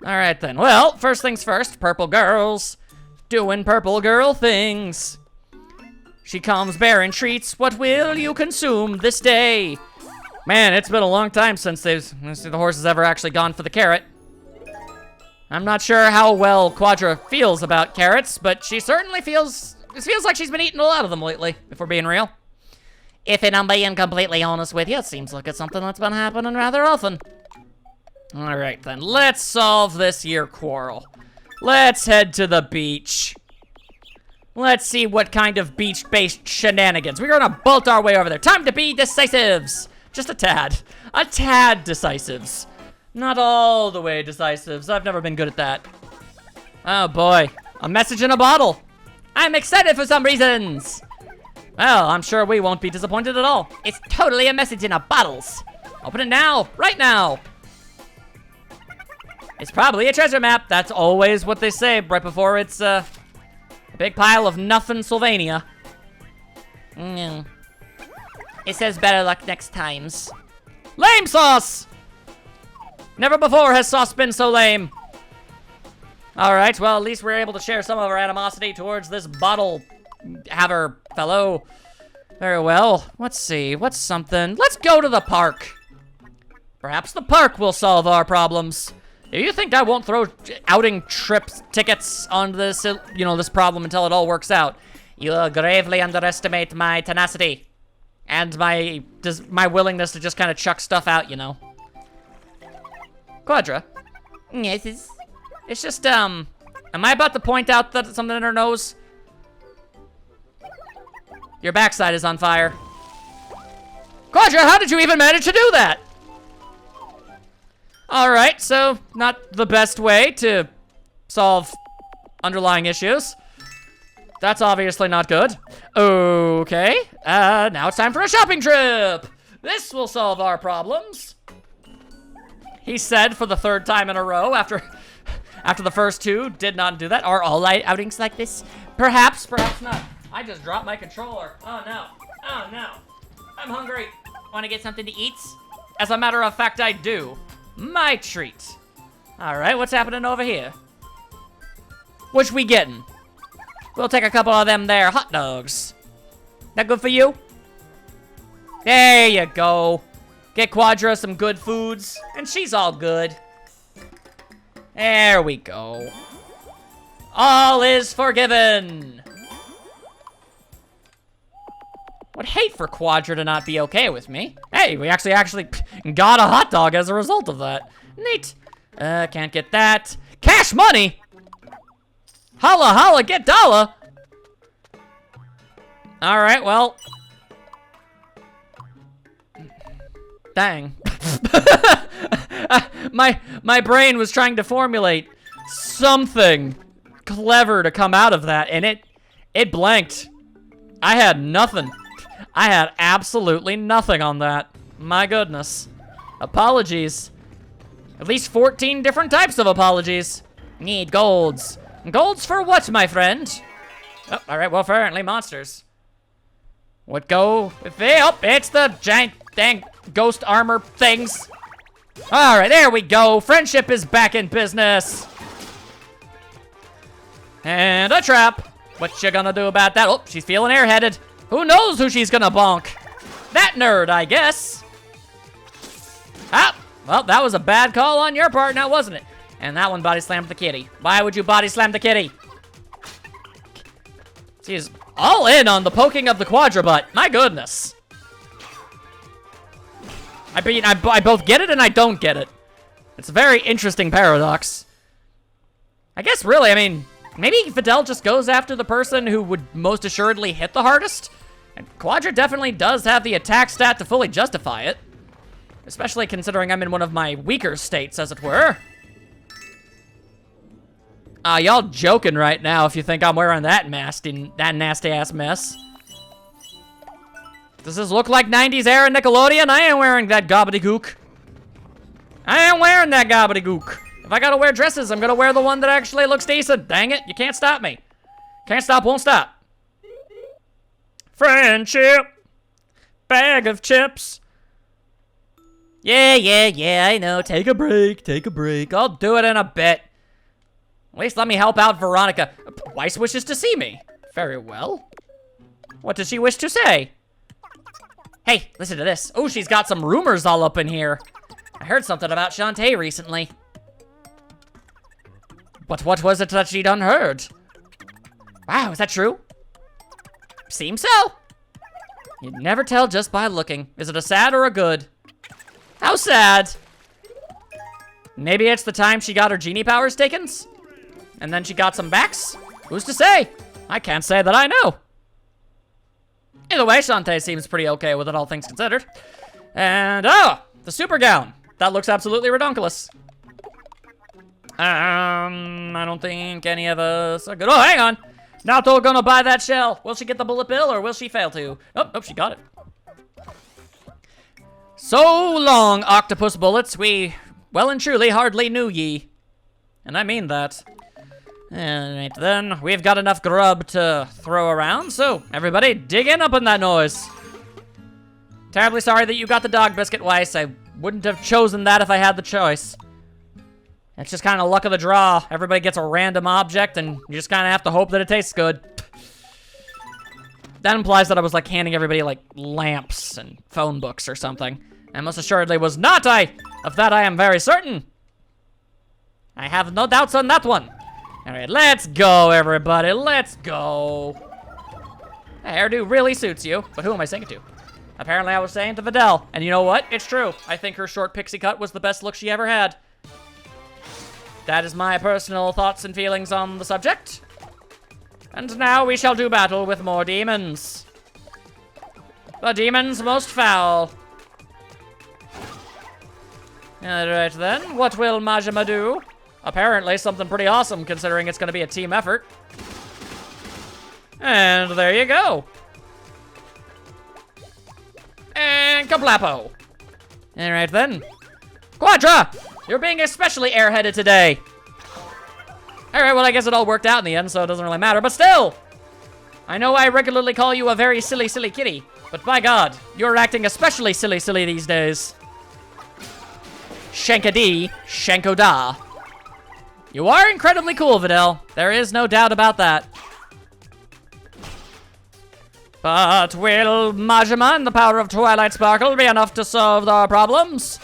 All right then. Well, first things first, purple girls. Doing purple girl things. She comes bearing treats. What will you consume this day? Man, it's been a long time since the horse has ever actually gone for the carrot. I'm not sure how well Quadra feels about carrots, but she certainly feels... It feels like she's been eating a lot of them lately, if we're being real. If I'm being completely honest with you, it seems like it's something that's been happening rather often. All right, then. Let's solve this here quarrel. Let's head to the beach. Let's see what kind of beach-based shenanigans. We're gonna bolt our way over there. Time to be decisives. Just a tad. A tad decisives. Not all the way decisives. I've never been good at that. Oh boy. A message in a bottle. I'm excited for some reasons. Well, I'm sure we won't be disappointed at all. It's totally a message in a bottles. Open it now. Right now. It's probably a treasure map. That's always what they say right before it's a big pile of nothing Sylvania. It says better luck next times. Lame sauce! Never before has sauce been so lame. Alright, well, at least we're able to share some of our animosity towards this bottle haver fellow. Very well. Let's see. What's something? Let's go to the park. Perhaps the park will solve our problems. Do you think I won't throw outing tickets onto this, you know, this problem until it all works out? You gravely underestimate my tenacity. And my willingness to just kind of chuck stuff out, you know. Quadra. Yes, it's just, am I about to point out that something in her nose? Your backside is on fire. Quadra, how did you even manage to do that? Alright, so not the best way to solve underlying issues. That's obviously not good. Okay, now it's time for a shopping trip. This will solve our problems. He said for the third time in a row after the first two did not do that. Are all outings like this? Perhaps, perhaps not. I just dropped my controller. Oh no, oh no. I'm hungry. Want to get something to eat? As a matter of fact, I do. My treat. All right, what's happening over here? What we getting? We'll take a couple of them there hot dogs. That good for you? There you go. Get Quadra some good foods, and she's all good. There we go. All is forgiven. Would hate for Quadra to not be okay with me. Hey, we actually got a hot dog as a result of that. Neat. Can't get that. Cash money! Holla, holla, get dollar! Alright, well. Dang. My brain was trying to formulate something clever to come out of that, and it blanked. I had nothing. I had absolutely nothing on that. My goodness. Apologies. At least 14 different types of apologies. Need golds. Golds for what, my friend? Oh, alright, well, apparently monsters. What go if they... Oh, it's the giant dang ghost armor things. Alright, there we go. Friendship is back in business. And a trap. What you gonna do about that? Oh, she's feeling airheaded. Who knows who she's gonna bonk? That nerd, I guess. Ah, well, that was a bad call on your part now, wasn't it? And that one body slammed the kitty. Why would you body slam the kitty? She's all in on the poking of the quadrubutt. My goodness. I mean, I both get it and I don't get it. It's a very interesting paradox. I guess really, I mean, maybe Videl just goes after the person who would most assuredly hit the hardest. And Quadra definitely does have the attack stat to fully justify it. Especially considering I'm in one of my weaker states, as it were. Y'all joking right now if you think I'm wearing that nasty-ass mess. Does this look like 90s era Nickelodeon? I ain't wearing that gobbledygook. I ain't wearing that gobbledygook. If I gotta wear dresses, I'm gonna wear the one that actually looks decent. Dang it, you can't stop me. Can't stop, won't stop. Friendship. Bag of chips. Yeah, I know. Take a break. I'll do it in a bit. At least let me help out Veronica. Weiss wishes to see me. Very well. What does she wish to say? Hey, listen to this. Oh, she's got some rumors all up in here. I heard something about Shantae recently. But what was it that she done heard? Wow, is that true? Seems so. You'd never tell just by looking. Is it a sad or a good? How sad. Maybe it's the time she got her genie powers taken? And then she got some backs? Who's to say? I can't say that I know. Either way, Shantae seems pretty okay with it, all things considered. And, oh, the super gown. That looks absolutely redonkulous. I don't think any of us are good. Oh, hang on. Naoto gonna buy that shell. Will she get the bullet bill or will she fail to? Oh, nope, she got it. So long, octopus bullets. We well and truly hardly knew ye. And I mean that. Alright then, we've got enough grub to throw around, so everybody dig in up in that noise. Terribly sorry that you got the dog biscuit, Weiss. I wouldn't have chosen that if I had the choice. It's just kind of luck of the draw. Everybody gets a random object, and you just kind of have to hope that it tastes good. That implies that I was, like, handing everybody, like, lamps and phone books or something. I most assuredly was not. Of that I am very certain. I have no doubts on that one. Alright, let's go, everybody. Let's go. That hairdo really suits you, but who am I saying it to? Apparently I was saying to Videl. And you know what? It's true. I think her short pixie cut was the best look she ever had. That is my personal thoughts and feelings on the subject. And now we shall do battle with more demons. The demons most foul. Alright then, what will Majima do? Apparently something pretty awesome considering it's gonna be a team effort. And there you go. And kaplapo. Alright then. Quadra! You're being especially airheaded today. Alright, well I guess it all worked out in the end, so it doesn't really matter, but still! I know I regularly call you a very silly kitty, but by God, you're acting especially silly these days. Shankadi, Shankoda. You are incredibly cool, Videl. There is no doubt about that. But will Majima and the power of Twilight Sparkle be enough to solve our problems?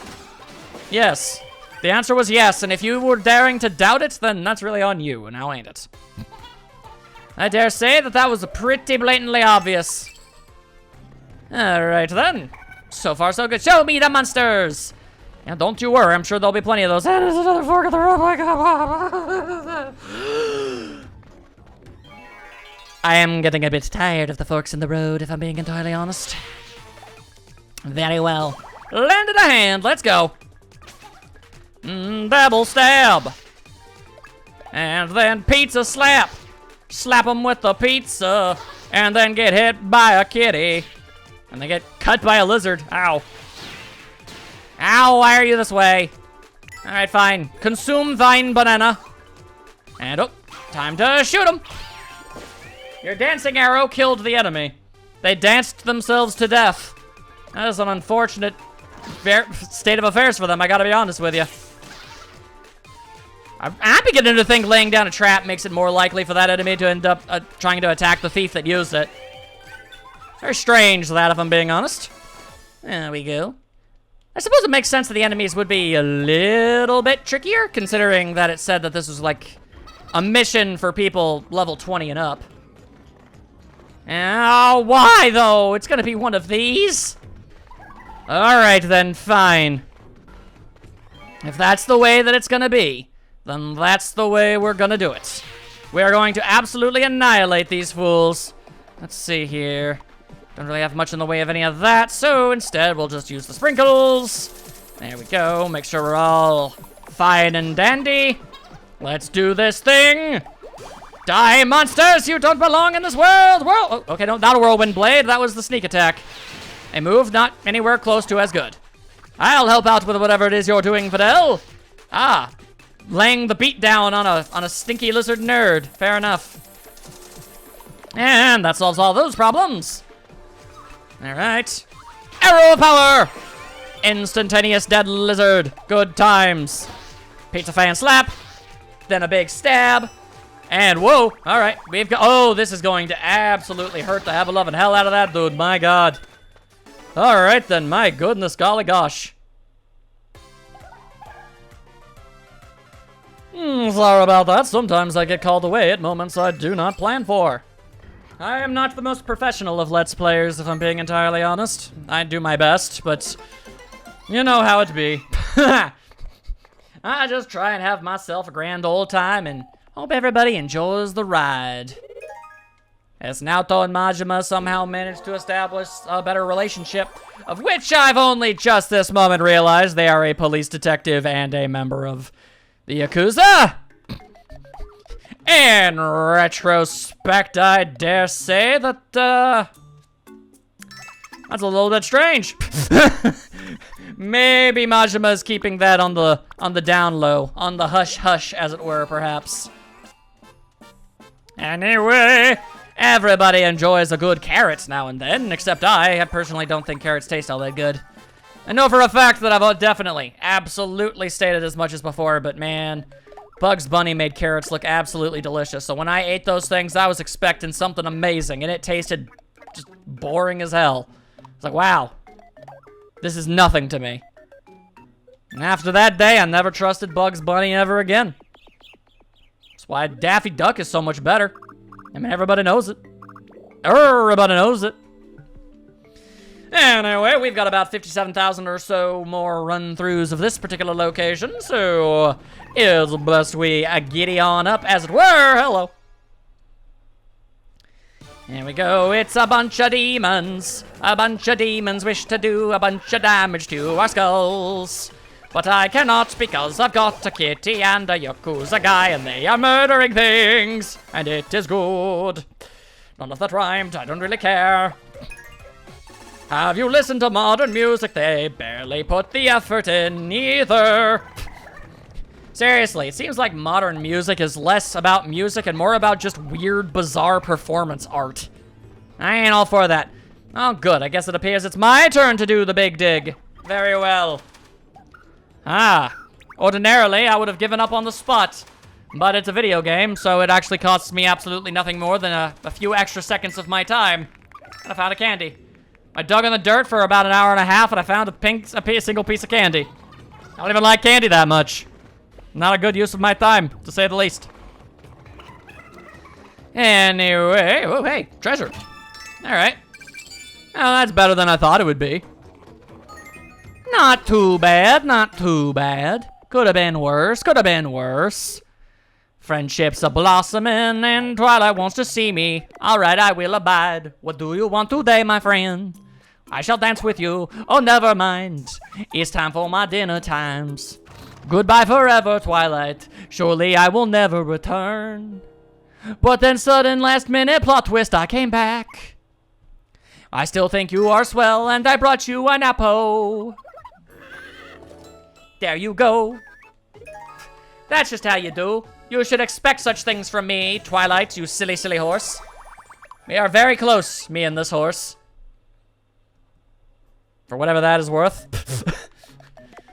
Yes. The answer was yes, and if you were daring to doubt it, then that's really on you, now ain't it? I dare say that was pretty blatantly obvious. Alright then. So far so good. Show me the monsters! And don't you worry, I'm sure there'll be plenty of those. And there's another fork in the road. I am getting a bit tired of the forks in the road, if I'm being entirely honest. Very well. Lending a hand. Let's go. Double stab. And then pizza slap. Slap them with the pizza. And then get hit by a kitty. And they get cut by a lizard. Ow. Ow, why are you this way? Alright, fine. Consume thine banana. And oh, time to shoot him. Your dancing arrow killed the enemy. They danced themselves to death. That is an unfortunate state of affairs for them, I gotta be honest with you. I'm beginning to think laying down a trap makes it more likely for that enemy to end up trying to attack the thief that used it. Very strange, that, if I'm being honest. There we go. I suppose it makes sense that the enemies would be a little bit trickier, considering that it said that this was like a mission for people level 20 and up. Oh, why though? It's gonna be one of these? Alright then, fine. If that's the way that it's gonna be, then that's the way we're gonna do it. We're going to absolutely annihilate these fools. Let's see here. Don't really have much in the way of any of that, so instead we'll just use the sprinkles. There we go. Make sure we're all fine and dandy. Let's do this thing. Die, monsters! You don't belong in this world! Oh, okay, no, not a whirlwind blade. That was the sneak attack. A move not anywhere close to as good. I'll help out with whatever it is you're doing, Fidel. Ah, laying the beat down on a stinky lizard nerd. Fair enough. And that solves all those problems. All right. Arrow of power! Instantaneous dead lizard. Good times. Pizza fan slap. Then a big stab. And whoa, all right. We've got, oh, this is going to absolutely hurt the heaven-loving hell out of that dude. My God. All right then, my goodness, golly gosh. Sorry about that. Sometimes I get called away at moments I do not plan for. I am not the most professional of Let's Players, if I'm being entirely honest. I do my best, but you know how it be. I just try and have myself a grand old time and hope everybody enjoys the ride. As Naoto and Majima somehow managed to establish a better relationship, of which I've only just this moment realized they are a police detective and a member of the Yakuza. In retrospect, I dare say that, that's a little bit strange. Maybe Majima's keeping that on the down low, on the hush-hush, as it were, perhaps. Anyway, everybody enjoys a good carrot now and then, except I personally don't think carrots taste all that good. I know for a fact that I've definitely, absolutely stated as much as before, but man, Bugs Bunny made carrots look absolutely delicious. So when I ate those things, I was expecting something amazing, and it tasted just boring as hell. It's like, wow, this is nothing to me. And after that day, I never trusted Bugs Bunny ever again. That's why Daffy Duck is so much better. I mean, everybody knows it. Everybody knows it. Anyway, we've got about 57,000 or so more run-throughs of this particular location, so it's best we giddy on up, as it were. Hello. Here we go. It's a bunch of demons. A bunch of demons wish to do a bunch of damage to our skulls. But I cannot because I've got a kitty and a Yakuza guy, and they are murdering things, and it is good. None of that rhymed. I don't really care. Have you listened to modern music? They barely put the effort in either. Seriously, it seems like modern music is less about music and more about just weird, bizarre performance art. I ain't all for that. Oh, good. I guess it appears it's my turn to do the big dig. Very well. Ordinarily, I would have given up on the spot. But it's a video game, so it actually costs me absolutely nothing more than a few extra seconds of my time. And I found a candy. I dug in the dirt for about an hour and a half, and I found a single piece of candy. I don't even like candy that much. Not a good use of my time, to say the least. Anyway, oh hey, treasure. All right. Well, that's better than I thought it would be. Not too bad, not too bad. Could have been worse, could have been worse. Friendship's a blossoming, and Twilight wants to see me. All right, I will abide. What do you want today, my friend? I shall dance with you. Oh, never mind. It's time for my dinner times. Goodbye forever, Twilight. Surely I will never return. But then sudden last minute plot twist, I came back. I still think you are swell, and I brought you an apple. There you go. That's just how you do. You should expect such things from me, Twilight, you silly, silly horse. We are very close, me and this horse. For whatever that is worth.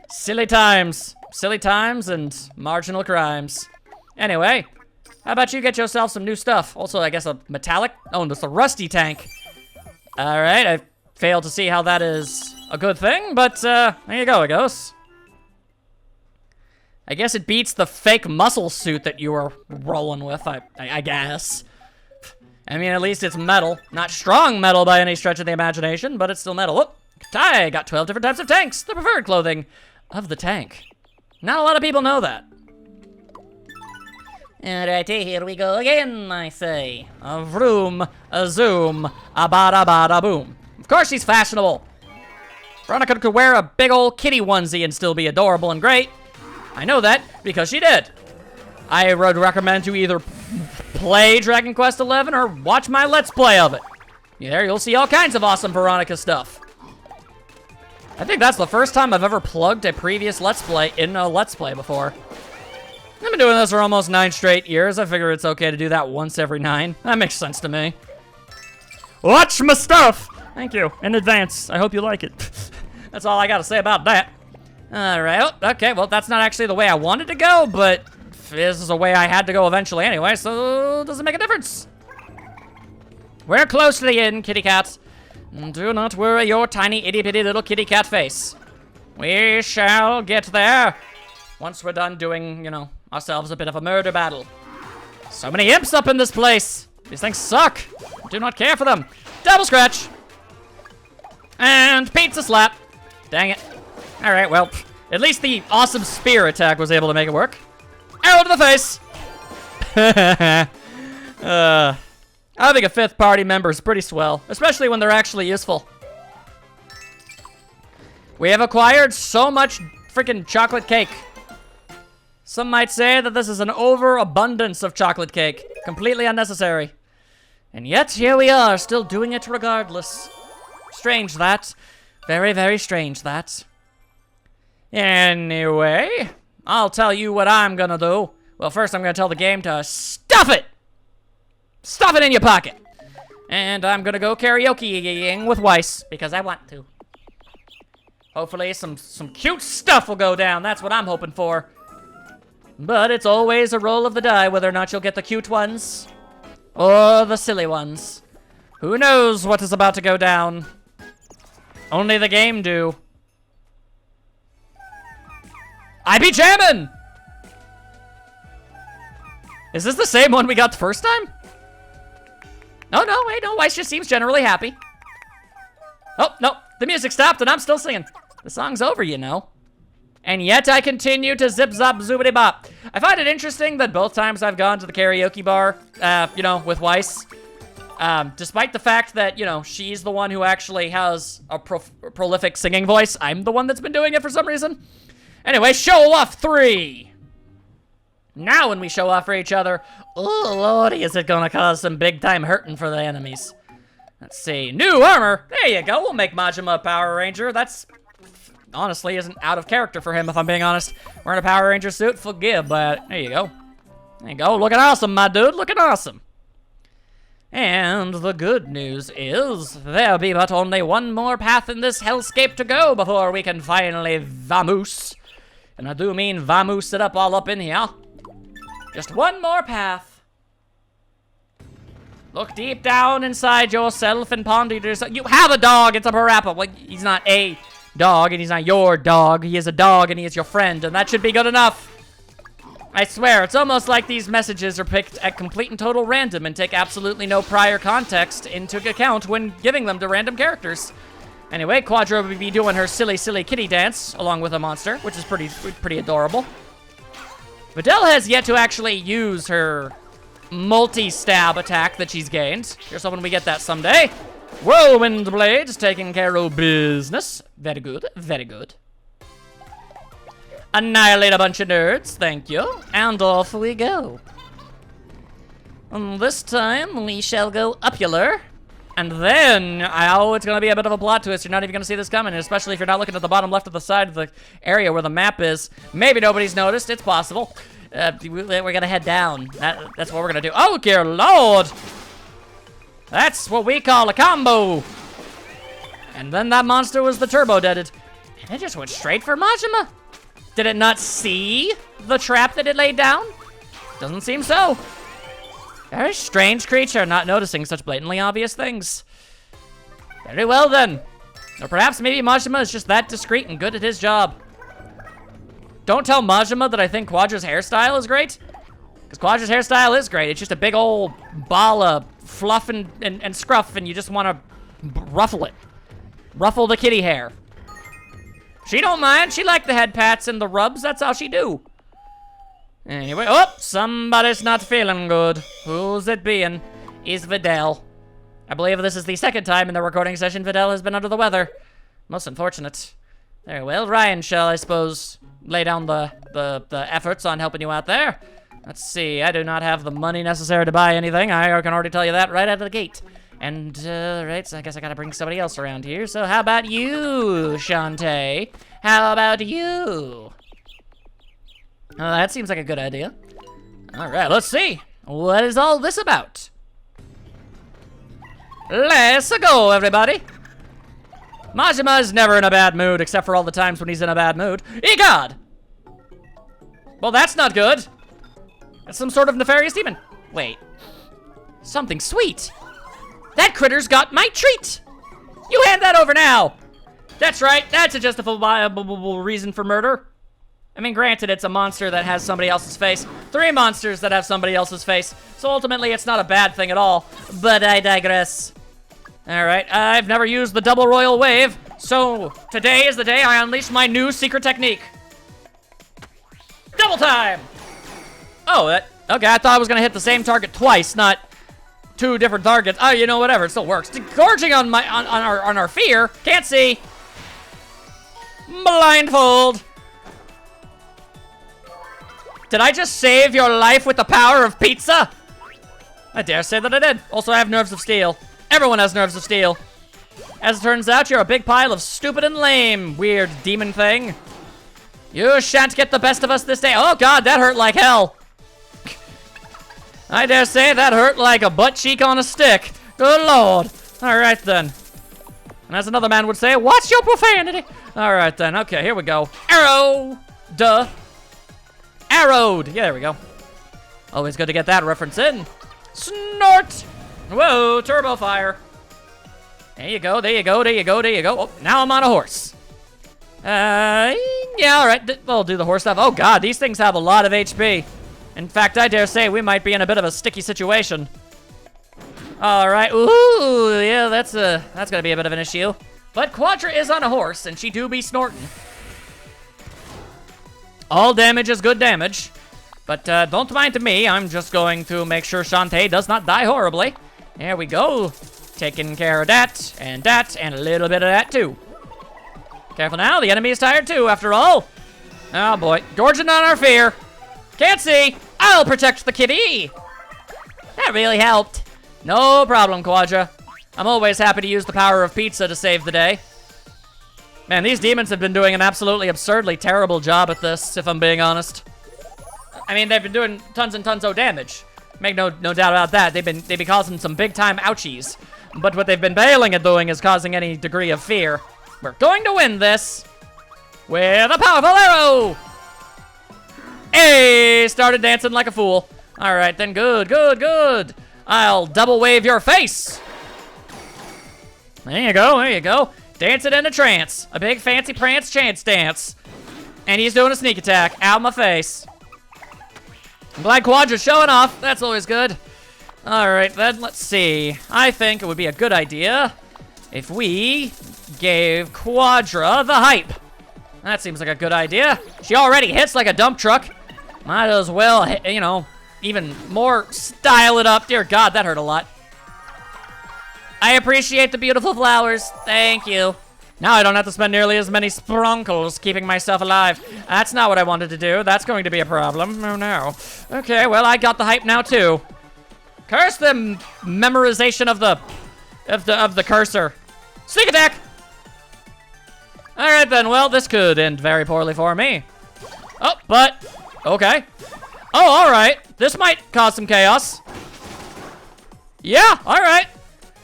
Silly times. Silly times and marginal crimes. Anyway, how about you get yourself some new stuff? Also, I guess a metallic? Oh, and it's a rusty tank. Alright, I failed to see how that is a good thing, but there you go, it goes. I guess it beats the fake muscle suit that you were rolling with, I guess. I mean, at least it's metal. Not strong metal by any stretch of the imagination, but it's still metal. Oh, I got 12 different types of tanks. The preferred clothing of the tank. Not a lot of people know that. Alrighty, here we go again, I say. A vroom, a zoom, a bada bada boom. Of course she's fashionable. Veronica could wear a big old kitty onesie and still be adorable and great. I know that because she did. I would recommend you either play Dragon Quest XI or watch my Let's Play of it. There, you'll see all kinds of awesome Veronica stuff. I think that's the first time I've ever plugged a previous Let's Play in a Let's Play before. I've been doing this for almost 9 straight years. I figure it's okay to do that once every 9. That makes sense to me. Watch my stuff! Thank you, in advance. I hope you like it. That's all I gotta say about that. Alright, okay, well, that's not actually the way I wanted to go, but this is the way I had to go eventually anyway, so it doesn't make a difference. We're close to the end, kitty cats. Do not worry your tiny itty-bitty little kitty cat face. We shall get there once we're done doing, you know, ourselves a bit of a murder battle. So many imps up in this place. These things suck. I do not care for them. Double scratch. And pizza slap. Dang it. Alright, well, at least the awesome spear attack was able to make it work. Arrow to the face! I think a 5th party member is pretty swell, especially when they're actually useful. We have acquired so much freaking chocolate cake. Some might say that this is an overabundance of chocolate cake. Completely unnecessary. And yet, here we are, still doing it regardless. Strange that. Very, very strange that. Anyway, I'll tell you what I'm gonna do. Well, first I'm gonna tell the game to stuff it! Stuff it in your pocket! And I'm gonna go karaoke-ing with Weiss, because I want to. Hopefully some cute stuff will go down, that's what I'm hoping for. But it's always a roll of the die whether or not you'll get the cute ones, or the silly ones. Who knows what is about to go down? Only the game do. I be jamming! Is this the same one we got the first time? Oh, no, wait, no, Weiss just seems generally happy. Oh, no, the music stopped and I'm still singing. The song's over, you know. And yet I continue to zip zop zoobity bop. I find it interesting that both times I've gone to the karaoke bar, you know, with Weiss, despite the fact that, you know, she's the one who actually has a prolific singing voice, I'm the one that's been doing it for some reason. Anyway, show off 3. Now when we show off for each other, oh lordy, is it gonna cause some big time hurting for the enemies. Let's see, new armor. There you go, we'll make Majima a Power Ranger. That's, honestly, isn't out of character for him, if I'm being honest. Wearing a Power Ranger suit, forgive, but there you go. There you go, looking awesome, my dude, looking awesome. And the good news is, there'll be but only one more path in this hellscape to go before we can finally vamoose. And I do mean vamoose it up all up in here. Just one more path. Look deep down inside yourself and ponder to yourself. You have a dog, it's a parappa. Well, he's not a dog and he's not your dog. He is a dog and he is your friend, and that should be good enough. I swear, it's almost like these messages are picked at complete and total random and take absolutely no prior context into account when giving them to random characters. Anyway, Quadra will be doing her silly, silly kitty dance along with a monster, which is pretty adorable. Videl has yet to actually use her multi-stab attack that she's gained. Here's hoping we get that someday. Whirlwind Blades taking care of business. Very good, very good. Annihilate a bunch of nerds, thank you. And off we go. And this time, we shall go upular. And then, oh, it's gonna be a bit of a plot twist. You're not even gonna see this coming, especially if you're not looking at the bottom left of the side of the area where the map is. Maybe nobody's noticed, it's possible. We're gonna head down. That's what we're gonna do. Oh, dear Lord! That's what we call a combo. And then that monster was the turbo-deaded. And it just went straight for Majima. Did it not see the trap that it laid down? Doesn't seem so. Very strange creature, not noticing such blatantly obvious things. Very well then. Or perhaps maybe Majima is just that discreet and good at his job. Don't tell Majima that I think Quadra's hairstyle is great. Because Quadra's hairstyle is great. It's just a big old ball of fluff and scruff, and you just want to ruffle it. Ruffle the kitty hair. She don't mind. She like the head pats and the rubs. That's all she do. Anyway, oh, somebody's not feeling good. Who's it being? Is Vidal. I believe this is the second time in the recording session Vidal has been under the weather. Most unfortunate. Very well, Ryan shall, I suppose, lay down the efforts on helping you out there. Let's see, I do not have the money necessary to buy anything. I can already tell you that right out of the gate. And, right, so I guess I gotta bring somebody else around here. So how about you, Shantae? How about you? That seems like a good idea. All right, let's see. What is all this about? Let's go, everybody. Majima is never in a bad mood, except for all the times when he's in a bad mood. Egad! Well, that's not good. That's some sort of nefarious demon. Wait. Something sweet. That critter's got my treat. You hand that over now. That's right. That's a justifiable reason for murder. I mean, granted, it's a monster that has somebody else's face. 3 monsters that have somebody else's face. So ultimately, it's not a bad thing at all. But I digress. All right, I've never used the double royal wave. So today is the day I unleash my new secret technique. Double time. Oh, okay, I thought I was gonna hit the same target twice, not 2 different targets. Oh, you know, whatever, it still works. Gorging on our fear. Can't see. Blindfold. Did I just save your life with the power of pizza? I dare say that I did. Also, I have nerves of steel. Everyone has nerves of steel. As it turns out, you're a big pile of stupid and lame, weird demon thing. You shan't get the best of us this day. Oh God, that hurt like hell. I dare say that hurt like a butt cheek on a stick. Good Lord. All right then. And as another man would say, watch your profanity. All right then, okay, here we go. Arrow, duh. Arrowed, yeah, there we go. Always good to get that reference in. Snort. Whoa, turbo fire. There you go, there you go, there you go, there you go. Oh, now I'm on a horse. Yeah, all right, we'll do the horse stuff. Oh God, these things have a lot of HP. In fact, I dare say we might be in a bit of a sticky situation. All right, ooh, yeah, that's gonna be a bit of an issue. But Quadra is on a horse, and she do be snorting. All damage is good damage. But don't mind me, I'm just going to make sure Shantae does not die horribly. There we go. Taking care of that, and a little bit of that too. Careful now, the enemy is tired too, after all. Oh boy, gorging on our fear. Can't see. I'll protect the kitty. That really helped. No problem, Quadra. I'm always happy to use the power of pizza to save the day. Man, these demons have been doing an absolutely absurdly terrible job at this, if I'm being honest. I mean, they've been doing tons and tons of damage. Make no doubt about that. They've been causing some big time ouchies. But what they've been bailing at doing is causing any degree of fear. We're going to win this with a powerful arrow. Hey, started dancing like a fool. All right, then good, good, good. I'll double wave your face. There you go, there you go. Dancing in a trance. A big fancy prance chance dance. And he's doing a sneak attack out my face. I'm glad Quadra's showing off. That's always good. All right, then let's see. I think it would be a good idea if we gave Quadra the hype. That seems like a good idea. She already hits like a dump truck. Might as well, you know, even more style it up. Dear God, that hurt a lot. I appreciate the beautiful flowers. Thank you. Now I don't have to spend nearly as many spronkles keeping myself alive. That's not what I wanted to do. That's going to be a problem. Oh no. Okay, well, I got the hype now too. Curse the memorization of the cursor. Sneak attack! Alright then, well, this could end very poorly for me. Oh, but, okay. Oh, alright. This might cause some chaos. Yeah, alright.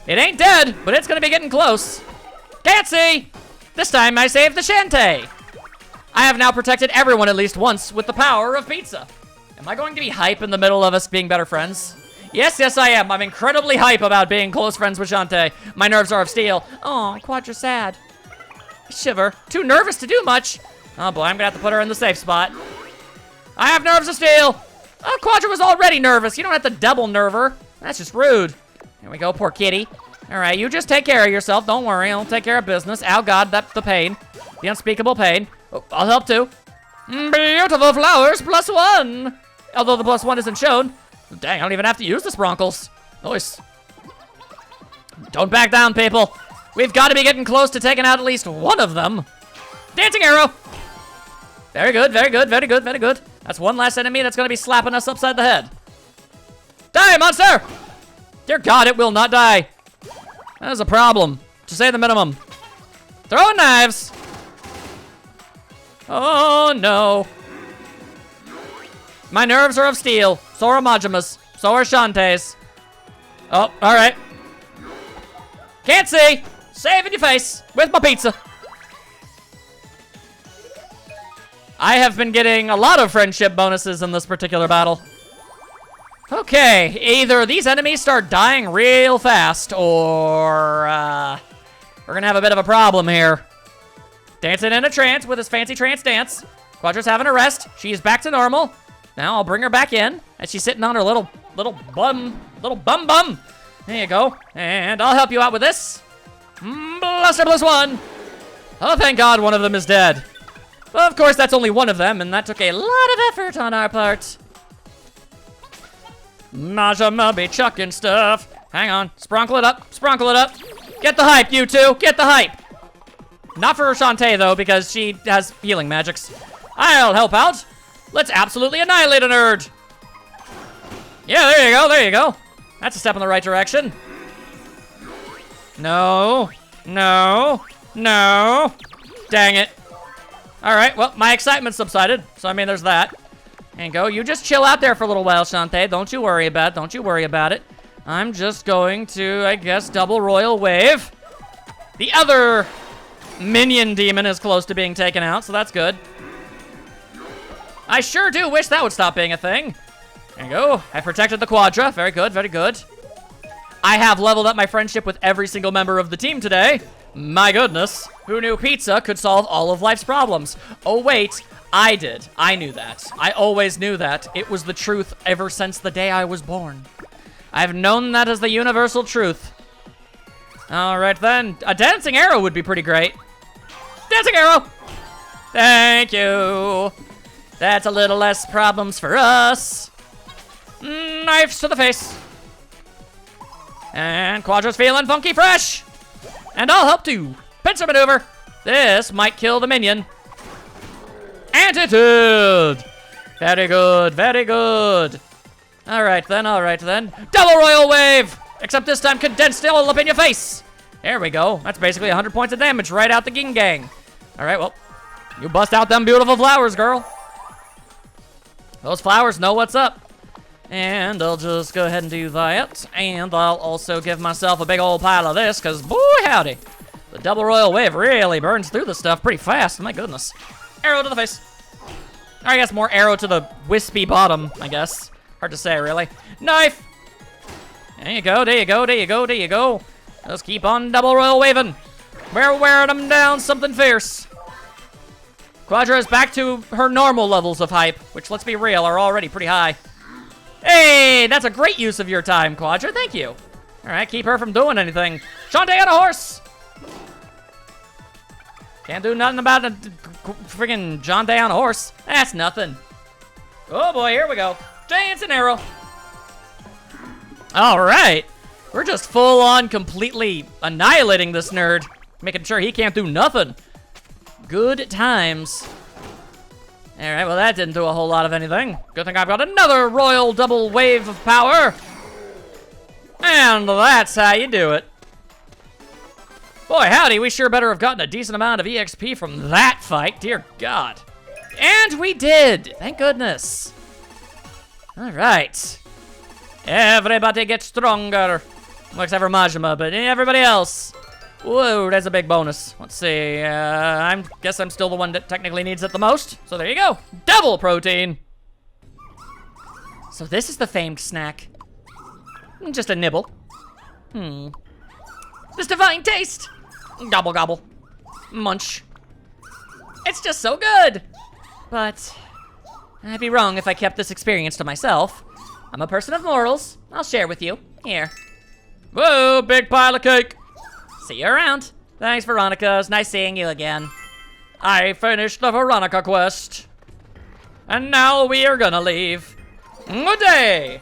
It ain't dead, but it's gonna be getting close. Can't see! This time I saved the Shantae. I have now protected everyone at least once with the power of pizza. Am I going to be hype in the middle of us being better friends? Yes, yes I am. I'm incredibly hype about being close friends with Shantae. My nerves are of steel. Oh, Quadra's sad. Shiver. Too nervous to do much. Oh boy, I'm gonna have to put her in the safe spot. I have nerves of steel. Oh, Quadra was already nervous. You don't have to double nerve her. That's just rude. Here we go, poor kitty. All right, you just take care of yourself. Don't worry, I'll take care of business. Ow, God, that's the pain. The unspeakable pain. Oh, I'll help too. Beautiful flowers, +1. Although the +1 isn't shown. Dang, I don't even have to use the spronkles. Nice. Don't back down, people. We've got to be getting close to taking out at least one of them. Dancing arrow. Very good, very good, very good, very good. That's one less enemy that's going to be slapping us upside the head. Die, monster! Dear God, it will not die. That is a problem, to say the minimum. Throwing knives. Oh, no. My nerves are of steel. So are Majima's. So are Shantae's. Oh, all right. Can't see. Save in your face with my pizza. I have been getting a lot of friendship bonuses in this particular battle. Okay, either these enemies start dying real fast, or we're gonna have a bit of a problem here. Dancing in a trance with his fancy trance dance. Quadra's having a rest. She's back to normal. Now I'll bring her back in as she's sitting on her little bum. There you go. And I'll help you out with this. Blaster +1. Oh, thank God one of them is dead. Well, of course, that's only one of them, and that took a lot of effort on our part. Majima be chucking stuff. Hang on. Spronkle it up. Spronkle it up. Get the hype, you two. Get the hype. Not for Shantae, though, because she has healing magics. I'll help out. Let's absolutely annihilate a nerd. Yeah, there you go. There you go. That's a step in the right direction. No. No. No. Dang it. All right, well, my excitement subsided, so I mean, there's that. And go, you just chill out there for a little while, Shantae. Don't you worry about it. Don't you worry about it. I'm just going to, I guess, double royal wave. The other minion demon is close to being taken out, so that's good. I sure do wish that would stop being a thing. There you go. I protected the Quadra. Very good, very good. I have leveled up my friendship with every single member of the team today. My goodness. Who knew pizza could solve all of life's problems? Oh, wait. I did. I knew that. I always knew that. It was the truth ever since the day I was born. I've known that as the universal truth. All right, then. A dancing arrow would be pretty great. Dancing arrow! Thank you. That's a little less problems for us. Knives to the face. And Quadra's feeling funky fresh. And I'll help too. Pincer maneuver. This might kill the minion. And it did. Very good, very good. All right then, all right then. Double royal wave. Except this time condensed all up in your face. There we go. That's basically 100 points of damage right out the ging gang. All right, well, you bust out them beautiful flowers, girl. Those flowers know what's up. And I'll just go ahead and do that. And I'll also give myself a big old pile of this, because boy howdy. The double royal wave really burns through the stuff pretty fast, my goodness. Arrow to the face. Or I guess more arrow to the wispy bottom, I guess. Hard to say, really. Knife! There you go, there you go, there you go, there you go. Let's keep on double royal waving. We're wearing them down something fierce. Quadra is back to her normal levels of hype, which, let's be real, are already pretty high. Hey, that's a great use of your time, Quadra. Thank you. All right, keep her from doing anything. Shantae on a horse. Can't do nothing about a friggin' Shantae on a horse. That's nothing. Oh boy, here we go. Dancing arrow. All right. We're just full on completely annihilating this nerd. Making sure he can't do nothing. Good times. All right, well, that didn't do a whole lot of anything. Good thing I've got another royal double wave of power. And that's how you do it. Boy, howdy, we sure better have gotten a decent amount of EXP from that fight. Dear God. And we did. Thank goodness. All right. Everybody gets stronger. Except for Majima, but everybody else. Whoa, that's a big bonus. Let's see. I guess I'm still the one that technically needs it the most. So there you go. Double protein. So this is the famed snack. Just a nibble. This divine taste. Gobble, gobble. Munch. It's just so good. But I'd be wrong if I kept this experience to myself. I'm a person of morals. I'll share with you. Here. Whoa, big pile of cake. See you around. Thanks, Veronica. It's nice seeing you again. I finished the Veronica quest. And now we are gonna leave. Good day.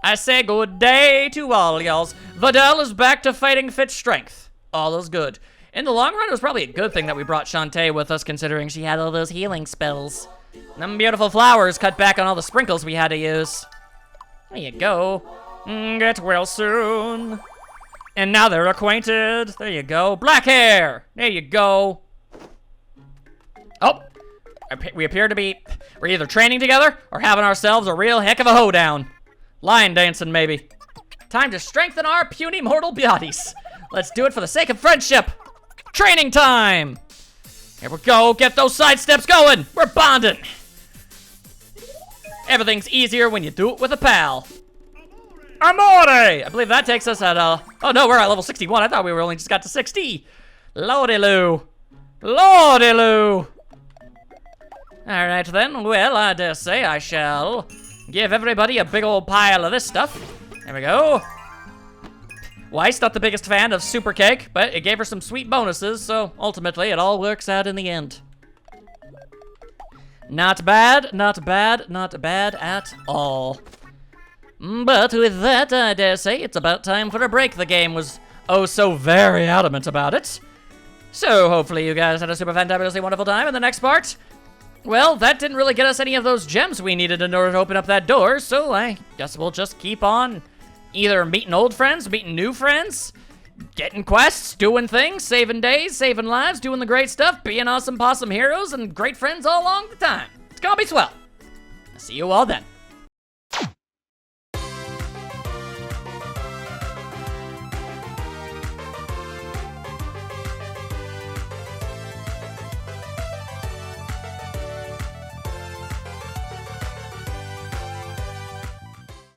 I say good day to all y'alls. Videl is back to fighting fit strength. All is good. In the long run, it was probably a good thing that we brought Shantae with us, considering she had all those healing spells. Them beautiful flowers cut back on all the sprinkles we had to use. There you go. Get well soon. And now they're acquainted. There you go. Black hair. There you go. Oh, we appear to be, we're either training together or having ourselves a real heck of a hoedown. Line dancing, maybe. Time to strengthen our puny mortal bodies. Let's do it for the sake of friendship. Training time. Here we go. Get those side steps going. We're bonding. Everything's easier when you do it with a pal. Amore! I believe that takes us at, oh no, we're at level 61. I thought we were only just got to 60. Lordy-loo. Lordy-loo. All right then, well, I dare say I shall give everybody a big old pile of this stuff. There we go. Weiss, not the biggest fan of Super Cake, but it gave her some sweet bonuses, so ultimately it all works out in the end. Not bad, not bad, not bad at all. But with that, I dare say it's about time for a break. The game was oh so very adamant about it. So hopefully you guys had a super fantabulously wonderful time in the next part. Well, that didn't really get us any of those gems we needed in order to open up that door, so I guess we'll just keep on either meeting old friends, meeting new friends, getting quests, doing things, saving days, saving lives, doing the great stuff, being awesome possum heroes, and great friends all along the time. It's gonna be swell. I'll see you all then.